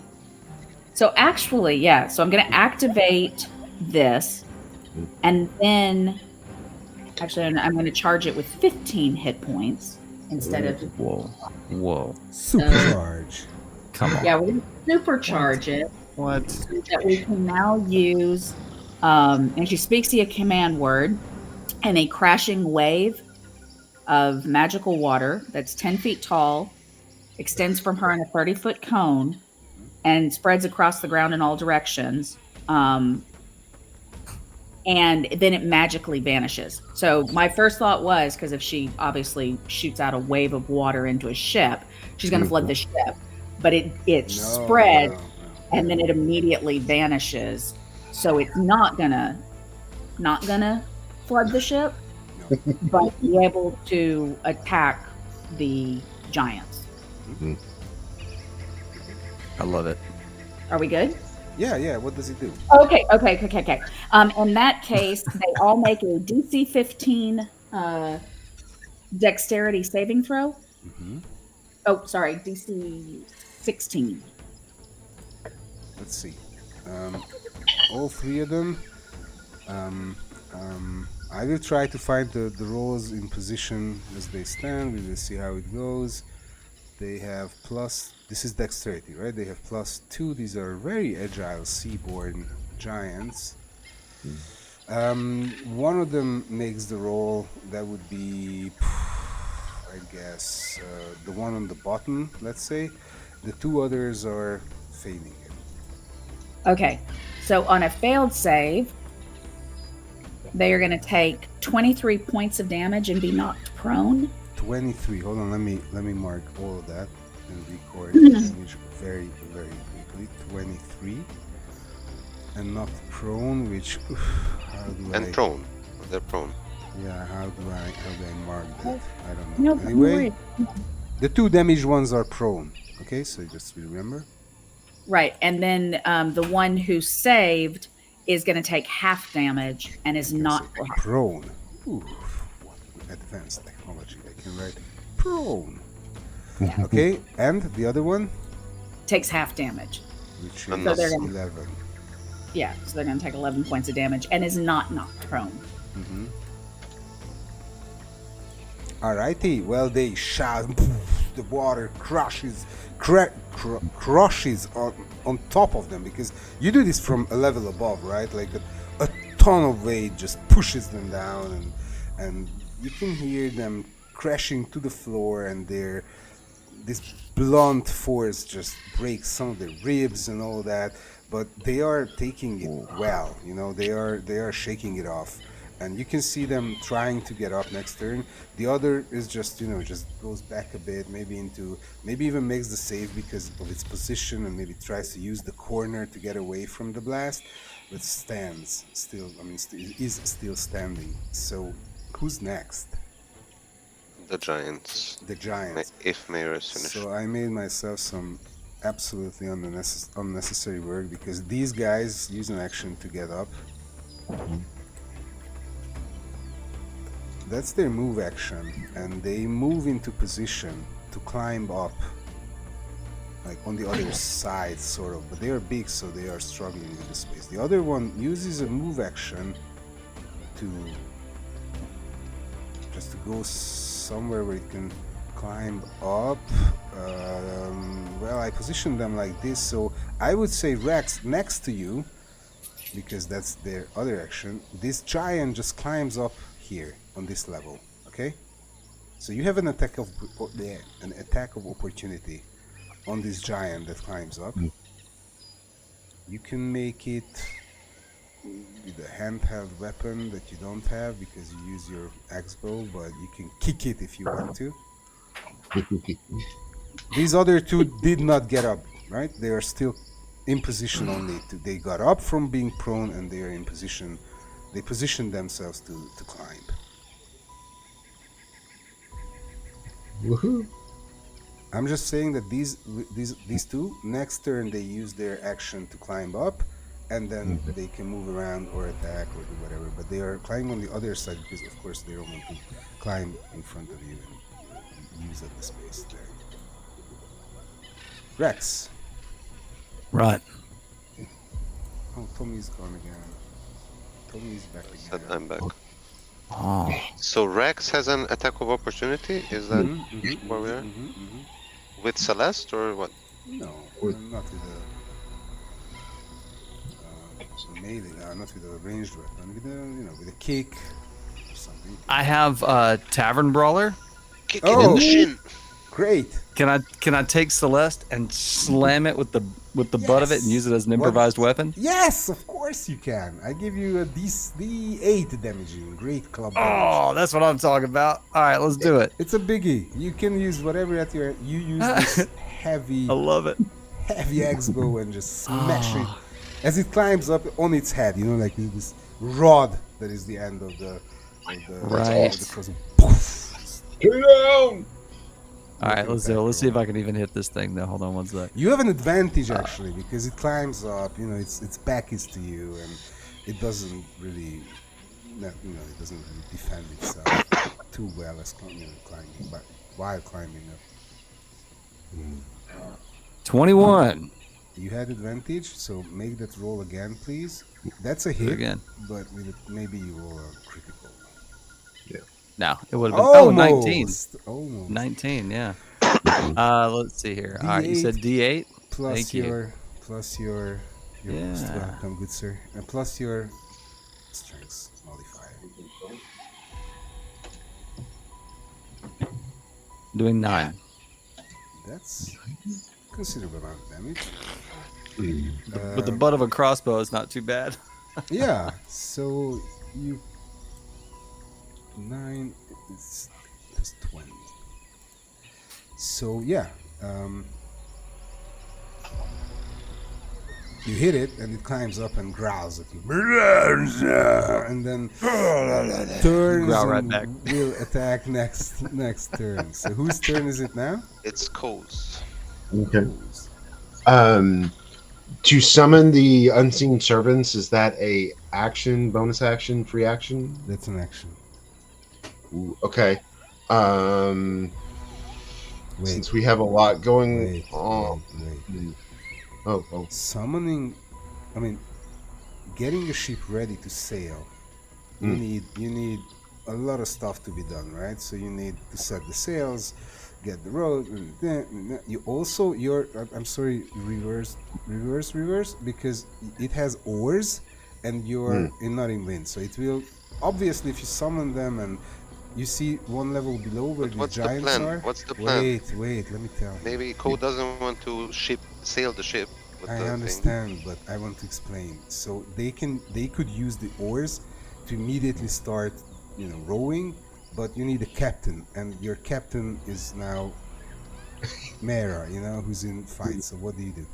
So actually, yeah. So I'm going to activate this, and then actually I'm going to charge it with 15 hit points instead of Whoa. Supercharge. Come on. yeah. We're going to supercharge it What? so that we can now use. And she speaks the command word, and a crashing wave of magical water that's 10 feet tall extends from her in a 30-foot cone and spreads across the ground in all directions. And then it magically vanishes. So my first thought was, because if she obviously shoots out a wave of water into a ship, she's going to flood the ship. But it spreads, and then it immediately vanishes. So it's not gonna flood the ship, but be able to attack the giants. I love it. Are we good? Yeah. What does it do? Okay. In that case, they all make a DC 15 dexterity saving throw. Mm-hmm. Oh, sorry, DC 16. Let's see. All three of them. I will try to find the rolls in position as they stand. We will see how it goes. They have plus. This is dexterity, right? They have +2. These are very agile seaborne giants. One of them makes the roll. That would be, I guess, the one on the bottom. Let's say. The two others are failing it. Okay, so on a failed save, they are going to take 23 points of damage and be knocked prone. 23. Hold on, let me mark all of that and record damage very, very quickly. 23. And not prone, which how do And I prone. They're prone. Yeah, how do I mark that? I don't No, know. don't Anyway, worry. the two damaged ones are prone. Okay, so just remember. Right, and then the one who saved is going to take half damage and is not So, prone. Ooh, what advanced technology. I can write prone. Okay, and the other one, takes half damage. which So is they're gonna- 11. Yeah, so they're going to take 11 points of damage and is not knocked prone. Mm-hmm. Alrighty, well they shout, the water crushes on top of them, because you do this from a level above, right? Like a ton of weight just pushes them down, and you can hear them crashing to the floor, and this blunt force just breaks some of their ribs and all that, but they are taking it well, you know, they are shaking it off. And you can see them trying to get up next turn. The other is just, just goes back a bit, maybe even makes the save because of its position, and maybe tries to use the corner to get away from the blast, but stands still. Is still standing. So, who's next? The giants. The giants. If Mayra is finished. So I made myself some absolutely unnecessary work, because these guys use an action to get up. That's their move action, and they move into position to climb up, like on the other side, sort of. But they are big, so they are struggling with the space. The other one uses a move action to just to go somewhere where it can climb up. Well, I positioned them like this, so I would say Rex next to you, because that's their other action. This giant just climbs up here on this level, okay? So you have an attack of opportunity on this giant that climbs up. You can make it with a handheld weapon that you don't have because you use your axe bow, but you can kick it if you want to. These other two did not get up, right? They are still in position only. They got up from being prone, and they are in position. They positioned themselves to climb. Woohoo! I'm just saying that these two next turn they use their action to climb up, and then they can move around or attack or do whatever. But they are climbing on the other side because, of course, they don't want to climb in front of you and use up the space there. Rex. Right. Oh, Tommy's gone again. Tommy's back Said again. I'm back. Oh. So Rex has an attack of opportunity. Is that where we are? With Celeste or what? No, With- not with a melee. Not with a ranged weapon. With a with a kick or something. I have Tavern Brawler. Kick it in the shin. Great. Can I take Celeste and slam it with the butt of it and use it as an improvised weapon? Yes, of course you can. I give you a D8 damaging. Great club damage. Oh, that's what I'm talking about. All right, let's do it. It's a biggie. You can use whatever at your. You use this heavy I love it. axe bow and just smash it as it climbs up on its head. You know, like this rod that is the end of the Right. of the crossbow. Poof. Turn down! All right, let's do it. Let's see if I can even hit this thing. Though, hold on one sec. You have an advantage actually because it climbs up. You know, its back is to you, and it doesn't really, it doesn't really defend itself too well as climbing, but while climbing up. 21. You had advantage, so make that roll again, please. That's a Do it hit, again. but with maybe you roll a critical. No, it would have been 19. Almost. 19, yeah. Let's see here. All right, you said D8. Plus Thank you. your most Yeah. welcome, good sir, and plus your strength modifier. Doing 9. That's considerable amount of damage. With the butt of a crossbow, it's not too bad. Yeah, so you 9 is 20. So yeah, you hit it and it climbs up and growls at you, and then turns Growl right and back. will attack next turn. So whose turn is it now? It's Cole's. Okay. To summon the unseen servants, is that a action, bonus action, free action? That's an action. Ooh, okay. Wait, Since we have a lot going wait, on. wait. Oh. Summoning, getting a ship ready to sail. You need a lot of stuff to be done, right? So you need to set the sails, get the road. You also I'm sorry, reverse, because it has oars, and you're not in wind. So it will obviously if you summon them and you see one level below where the What's the giants plan? are. What's the plan? Wait, let me tell you. Maybe Cole doesn't want to sail the ship. With I the thing. understand, but I want to explain. So they could use the oars to immediately start, rowing, but you need a captain, and your captain is now Mara, who's in fight. So what do you do?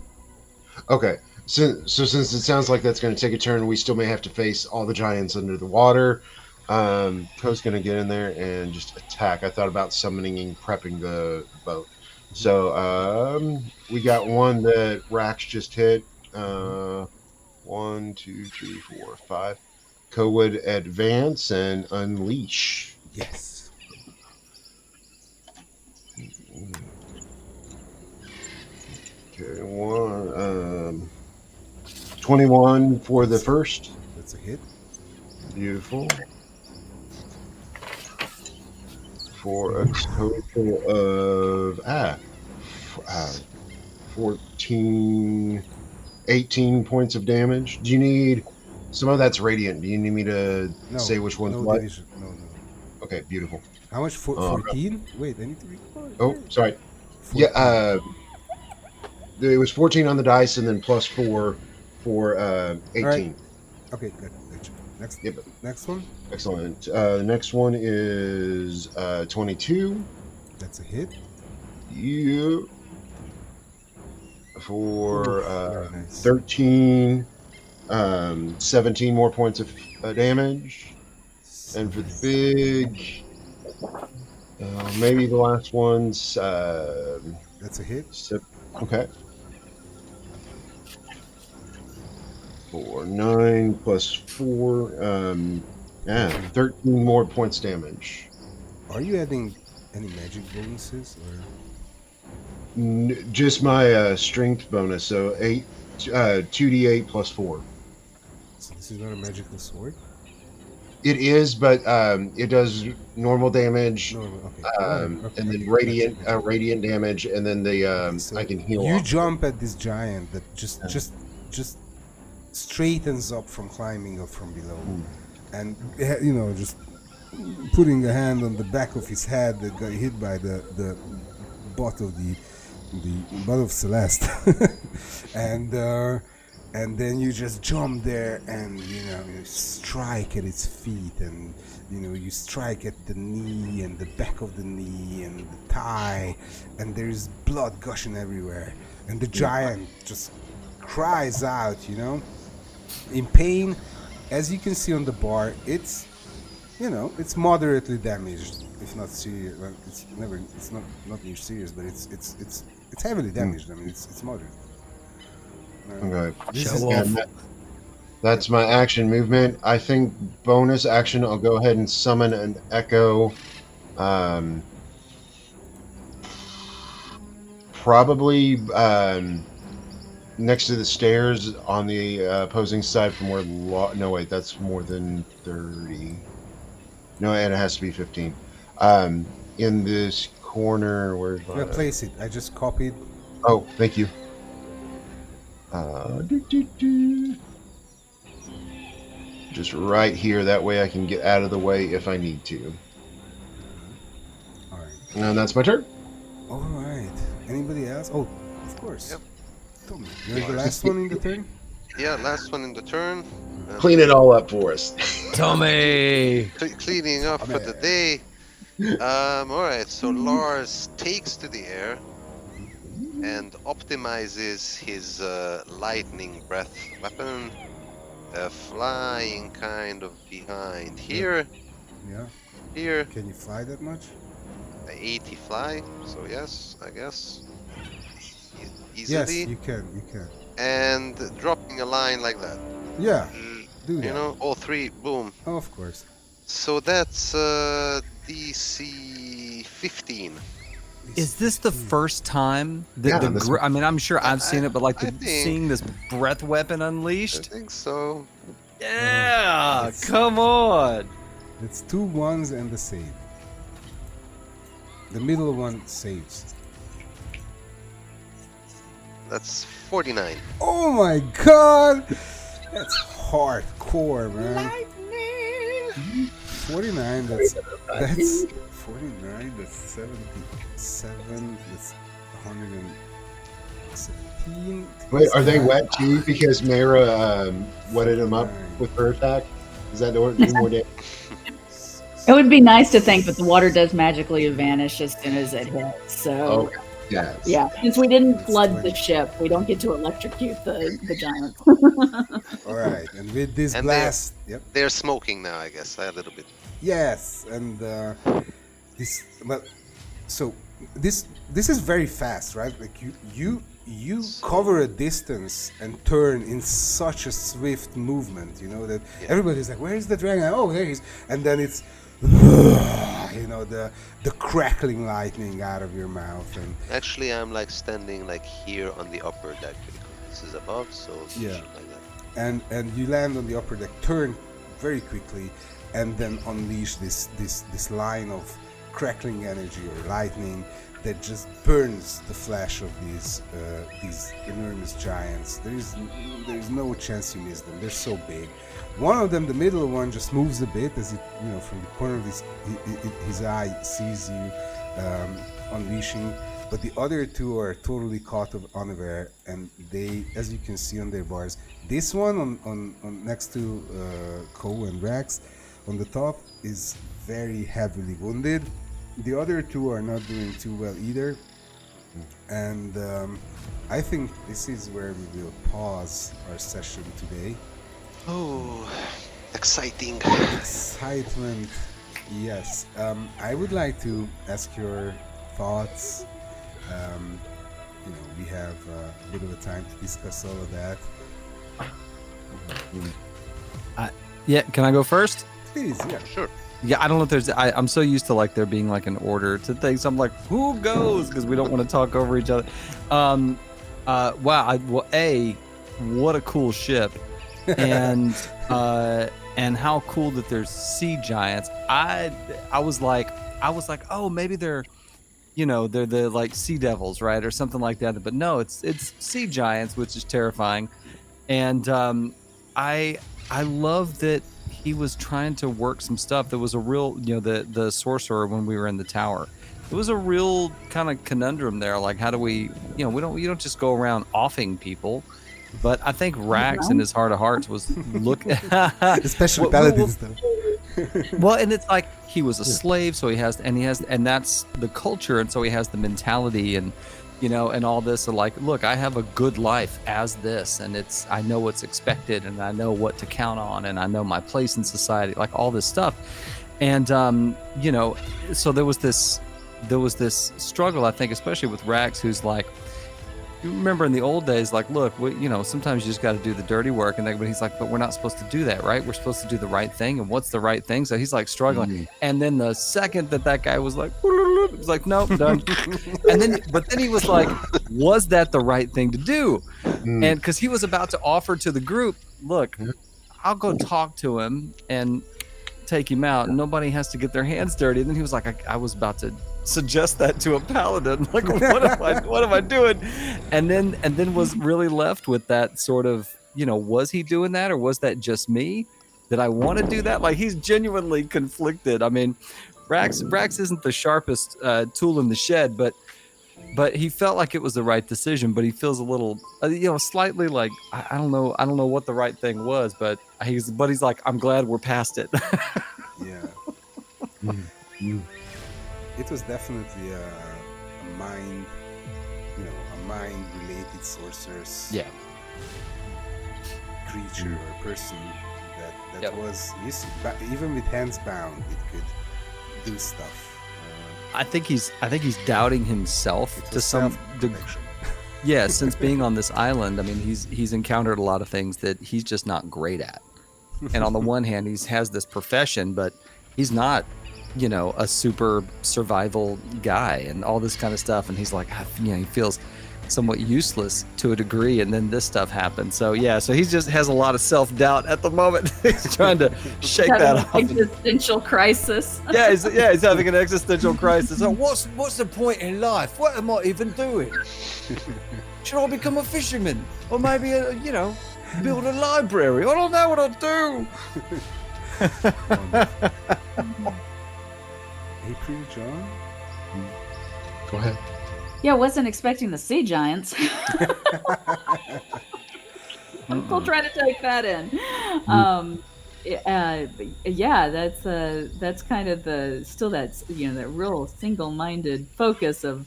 Okay. So since it sounds like that's going to take a turn, we still may have to face all the giants under the water. Ko's going to get in there and just attack. I thought about summoning and prepping the boat. So we got one that Rax just hit. 1, 2, 3, 4, 5. Ko would advance and unleash. Yes. Okay, 21 for the first. That's a hit. Beautiful. For a total of 14, 18 points of damage. Do you need some of that's radiant? Do you need me to No, say which one's no what? division. No. Okay, beautiful. How much? 14? Wait, I need to record. Oh, sorry. 14. Yeah, it was 14 on the dice and then plus 4 for 18. Right. Okay, good. Next. Yep. Next one. Excellent. The next one is 22. That's a hit. Yeah. For Very nice. 13, 17 more points of damage. And for the big Maybe the last one's That's a hit. okay. 4, 9 plus 4. Yeah, 13 more points damage. Are you adding any magic bonuses or? Just my strength bonus, so 2d8 plus 4. So this is not a magical sword. It is, but it does normal damage, Normal. Okay. Whatever. Okay. and then Okay. Gotcha. radiant damage, and then the So I can heal. you off. jump at this giant that just straightens up from climbing up from below, and just putting a hand on the back of his head that got hit by the butt of the butt of Celeste, and then you just jump there and you strike at its feet, and you strike at the knee and the back of the knee and the thigh, and there's blood gushing everywhere, and the giant just cries out, in pain. As you can see on the bar, it's moderately damaged, if not serious. Well, it's not near serious, but it's heavily damaged. I mean, it's moderate. Okay. This is That's my action movement. I think bonus action, I'll go ahead and summon an echo. Probably next to the stairs on the opposing side from where... no, wait, that's more than 30. No, and it has to be 15. In this corner, where's my... place it. I just copied. Oh, thank you. Just right here. That way I can get out of the way if I need to. All right. And that's my turn. All right. Anybody else? Oh, of course. Yep. Tommy, you're the last one in the turn. Yeah, last one in the turn. Clean it all up for us. Tommy! Cleaning up for the day. Alright, so Lars takes to the air and optimizes his lightning breath weapon, flying kind of behind here. Yeah. Here, Can you fly that much? 80 fly, so yes, I guess. Yes, Easily. you can. You can. And dropping a line like that. Yeah. Do that. You know, all three, boom. Oh, of course. So that's DC 15. Is this the first time that Yeah, I mean, I'm sure I've seen it, but like I think- seeing this breath weapon I unleashed? think so. Yeah, It's- come on. It's 2 ones and the save. The middle one saves. That's 49. Oh my god! That's hardcore, man. 49, that's 49, that's 77, that's 117. Wait, are they wet too? Because Mara wetted them up with her attack? Is that do more damage? It would be nice to think, but the water does magically vanish as soon as it hits. So, Okay. Yes. yeah, since we didn't That's flood 20. the ship, we don't get to electrocute the giant. Alright, and with this And blast, yep. They're smoking now, I guess, a little bit. Yes, and so this is very fast, right? Like you cover a distance and turn in such a swift movement, that Yeah. everybody's like, "Where is the dragon?" Oh, there he is, and then it's the crackling lightning out of your mouth, and Actually, I'm like standing like here on the upper deck. This is above, so Yeah. like that. and you land on the upper deck, turn very quickly, and then unleash this line of crackling energy or lightning that just burns the flesh of these enormous giants. There's no chance you miss them. They're so big. One of them, the middle one, just moves a bit as it, from the corner of his eye sees you unleashing. But the other two are totally caught unaware, and they, as you can see on their bars, this one on next to Ko and Rax, on the top, is very heavily wounded. The other two are not doing too well either, and I think this is where we will pause our session today. Oh, exciting. Excitement Yes, I would like to ask your thoughts. Um, we have a bit of a time to discuss all of that. Yeah, can I go first? Please, yeah. Sure. Yeah, I don't know if there's. I'm so used to like there being like an order to things. I'm like, who goes? Because we don't want to talk over each other. Wow. What a cool ship, and how cool that there's sea giants. I was like, oh, maybe they're the like sea devils, right, or something like that. But no, it's sea giants, which is terrifying. And I love that he was trying to work some stuff. There was a real, the sorcerer when we were in the tower. It was a real kind of conundrum there. Like, how do we, you don't just go around offing people. But I think Rax in his heart of hearts was especially paladins though. Well, and it's like he was a slave, so he has, and that's the culture, and so he has the mentality and and all this. So like, look, I have a good life as this, and I know what's expected, and I know what to count on, and I know my place in society, like all this stuff. And so there was this struggle, I think, especially with Rax, who's like, you remember in the old days, like, look, sometimes you just got to do the dirty work, and but he's like, but we're not supposed to do that, right? We're supposed to do the right thing, and what's the right thing? So he's like struggling, and then the second that guy was like, it was like, nope, done. but then he was like, was that the right thing to do? And because he was about to offer to the group, look, I'll go talk to him and take him out, and nobody has to get their hands dirty. And then he was like, I was about to suggest that to a paladin, like, what am I doing? And then was really left with that sort of, was he doing that, or was that just me? Did I want to do that? Like, he's genuinely conflicted. I mean, Rax isn't the sharpest tool in the shed, but he felt like it was the right decision. But he feels a little, slightly like, I don't know what the right thing was, but he's like, I'm glad we're past it. Yeah. It was definitely a mind-related sorcerer's creature or person that was even with hands bound, it could do stuff. I think he's doubting himself to some degree. Yeah, since being on this island, I mean, he's encountered a lot of things that he's just not great at. And on the one hand, he has this profession, but he's not, a super survival guy and all this kind of stuff. And he's like, he feels somewhat useless to a degree. And then this stuff happens. So so he just has a lot of self-doubt at the moment. He's trying to shake that off. Existential crisis. He's having an existential crisis. So what's the point in life? What am I even doing? Should I become a fisherman, or maybe build a library? I don't know what I'll do. April, John? Go ahead. Yeah, I wasn't expecting the sea giants. I'm still trying to take that in. That's kind of that real single-minded focus of,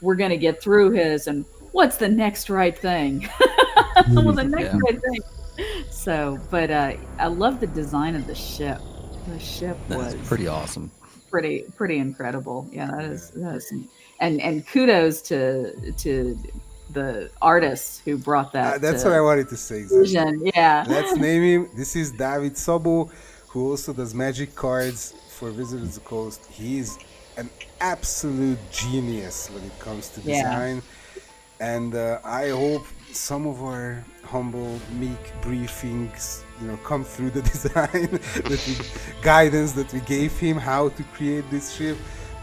we're going to get through his, and what's the next right thing? Well, the next right thing. So, but I love the design of the ship. The ship was pretty awesome. Pretty incredible. Yeah, that is and kudos to the artists who brought that. That's what I wanted to say. Exactly. Yeah. Let's name him. This is David Sobo, who also does magic cards for Wizards of the Coast. He's an absolute genius when it comes to design. And I hope some of our humble, meek briefings, come through the design, guidance that we gave him how to create this ship.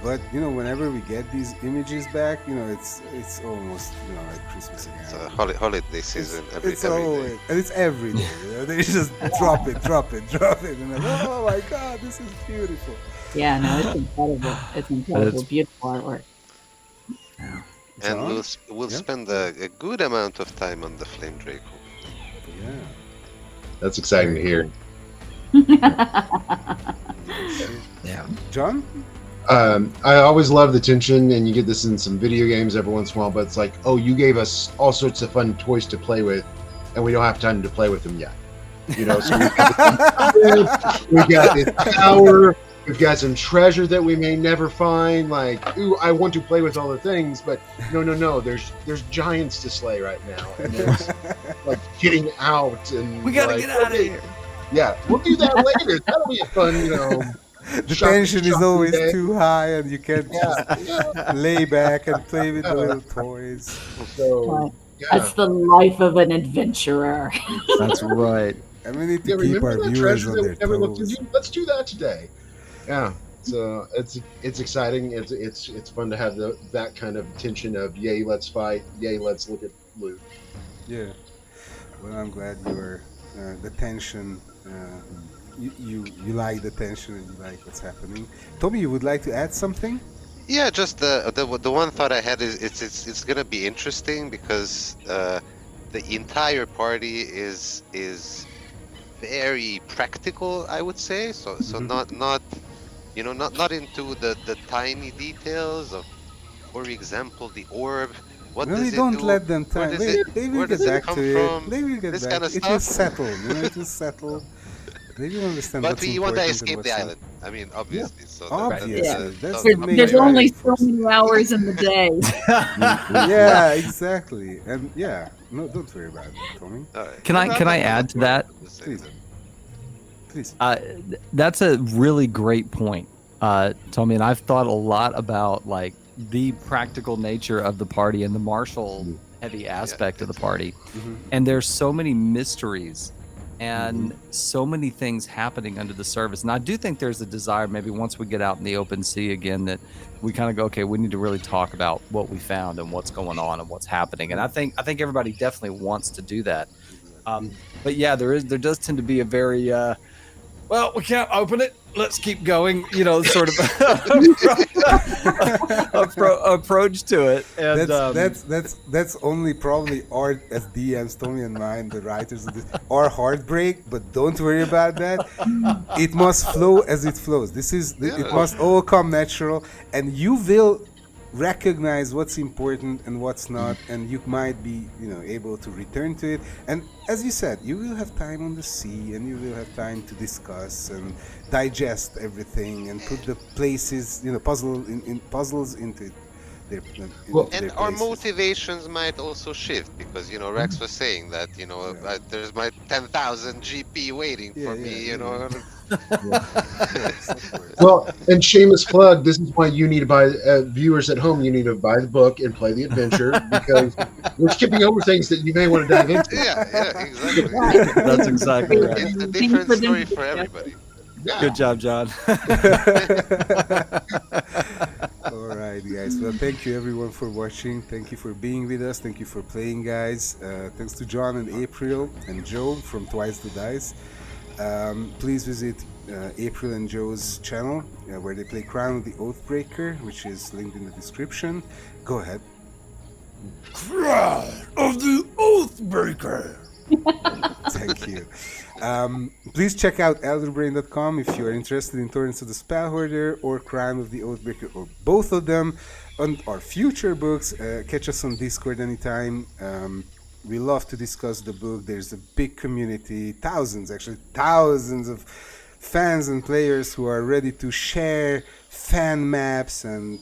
But whenever we get these images back, it's almost like Christmas again. It's a holiday season. Every day. And it's every day. They just drop it, and like, oh my God, this is beautiful. Yeah, no, it's incredible. It's incredible, beautiful artwork. Yeah. And we'll spend a good amount of time on the Flamedrake. Yeah. That's exciting to hear. Yeah. John? I always love the tension, and you get this in some video games every once in a while, but it's like, oh, you gave us all sorts of fun toys to play with, and we don't have time to play with them yet. So we got this tower, We've got some treasure that we may never find. Like, ooh, I want to play with all the things, but no. There's giants to slay right now, and there's like getting out, and We gotta like, get out of okay, here. Yeah, we'll do that later. That'll be a fun, The shopping tension is always day. too high, and you can't Yeah, just lay back and play with the little toys. So That's the life of an adventurer. That's right. And we need to yeah, keep remember our that viewers treasure on that their we never looked toes. into? Let's do that today. Yeah. So it's exciting. It's fun to have that kind of tension of yay, let's fight, yay, let's look at loot. Yeah. Well, I'm glad you're the tension. You like the tension and you like what's happening. Tommy, you would like to add something? Yeah, just the one thought I had is it's gonna be interesting because the entire party is very practical, I would say. So not not into the tiny details of, for example, the orb. What Really, does it don't do? let them Where time. does They will where get does it back come to from? it. They will get This back. kind of It will stuff. settle. It will settle. They will understand But what's we want to important and escape what's the not. island. I mean, obviously. So Obviously, that's There's, the main there's only driving so force. many hours in the day. Yeah, exactly. And yeah, no, don't worry about it, Tommy. Can I add to that? Please. Please. That's a really great point, Tommy. And I've thought a lot about like the practical nature of the party and the martial heavy aspect of the party. Mhm. And there's so many mysteries and so many things happening under the surface. And I do think there's a desire, maybe once we get out in the open sea again, that we kind of go, okay, we need to really talk about what we found and what's going on and what's happening. And I think everybody definitely wants to do that. But yeah, there does tend to be a very well, we can't open it. Let's keep going. Sort of approach to it. And That's only probably our as DMs, Tommy and mine, the writers of this, our heartbreak. But don't worry about that. It must flow as it flows. It must all come natural, and you will recognize what's important and what's not, and you might be able to return to it. And as you said, you will have time on the sea, and you will have time to discuss and digest everything and put the places puzzles into their Well, And our motivations might also shift because Rex was saying that there's my 10,000 GP waiting for me. Well, and shameless plug. This is why you need to buy viewers at home. You need to buy the book and play the adventure because we're skipping over things that you may want to dive into. Yeah, exactly. that's exactly right. It's a different story for everybody. Yeah. Good job, John. All right, guys. Well, thank you everyone for watching. Thank you for being with us. Thank you for playing, guys. Thanks to John and April and Joe from Twice the Dice. Please visit April and Joe's channel where they play Crown of the Oathbreaker, which is linked in the description. Go ahead. Crown of the Oathbreaker. Thank you. Please check out elderbrain.com if you are interested in Torrents of the Spellhoarder or Crime of the Oathbreaker or both of them on our future books. Catch us on Discord anytime. We love to discuss the book. There's a big community, thousands of fans and players who are ready to share fan maps and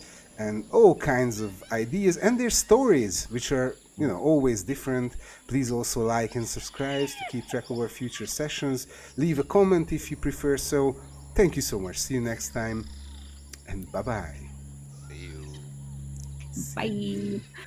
all kinds of ideas and their stories, which are always different. Please also like and subscribe to keep track of our future sessions. Leave a comment if you prefer so. Thank you so much. See you next time, and bye-bye. See you. Bye.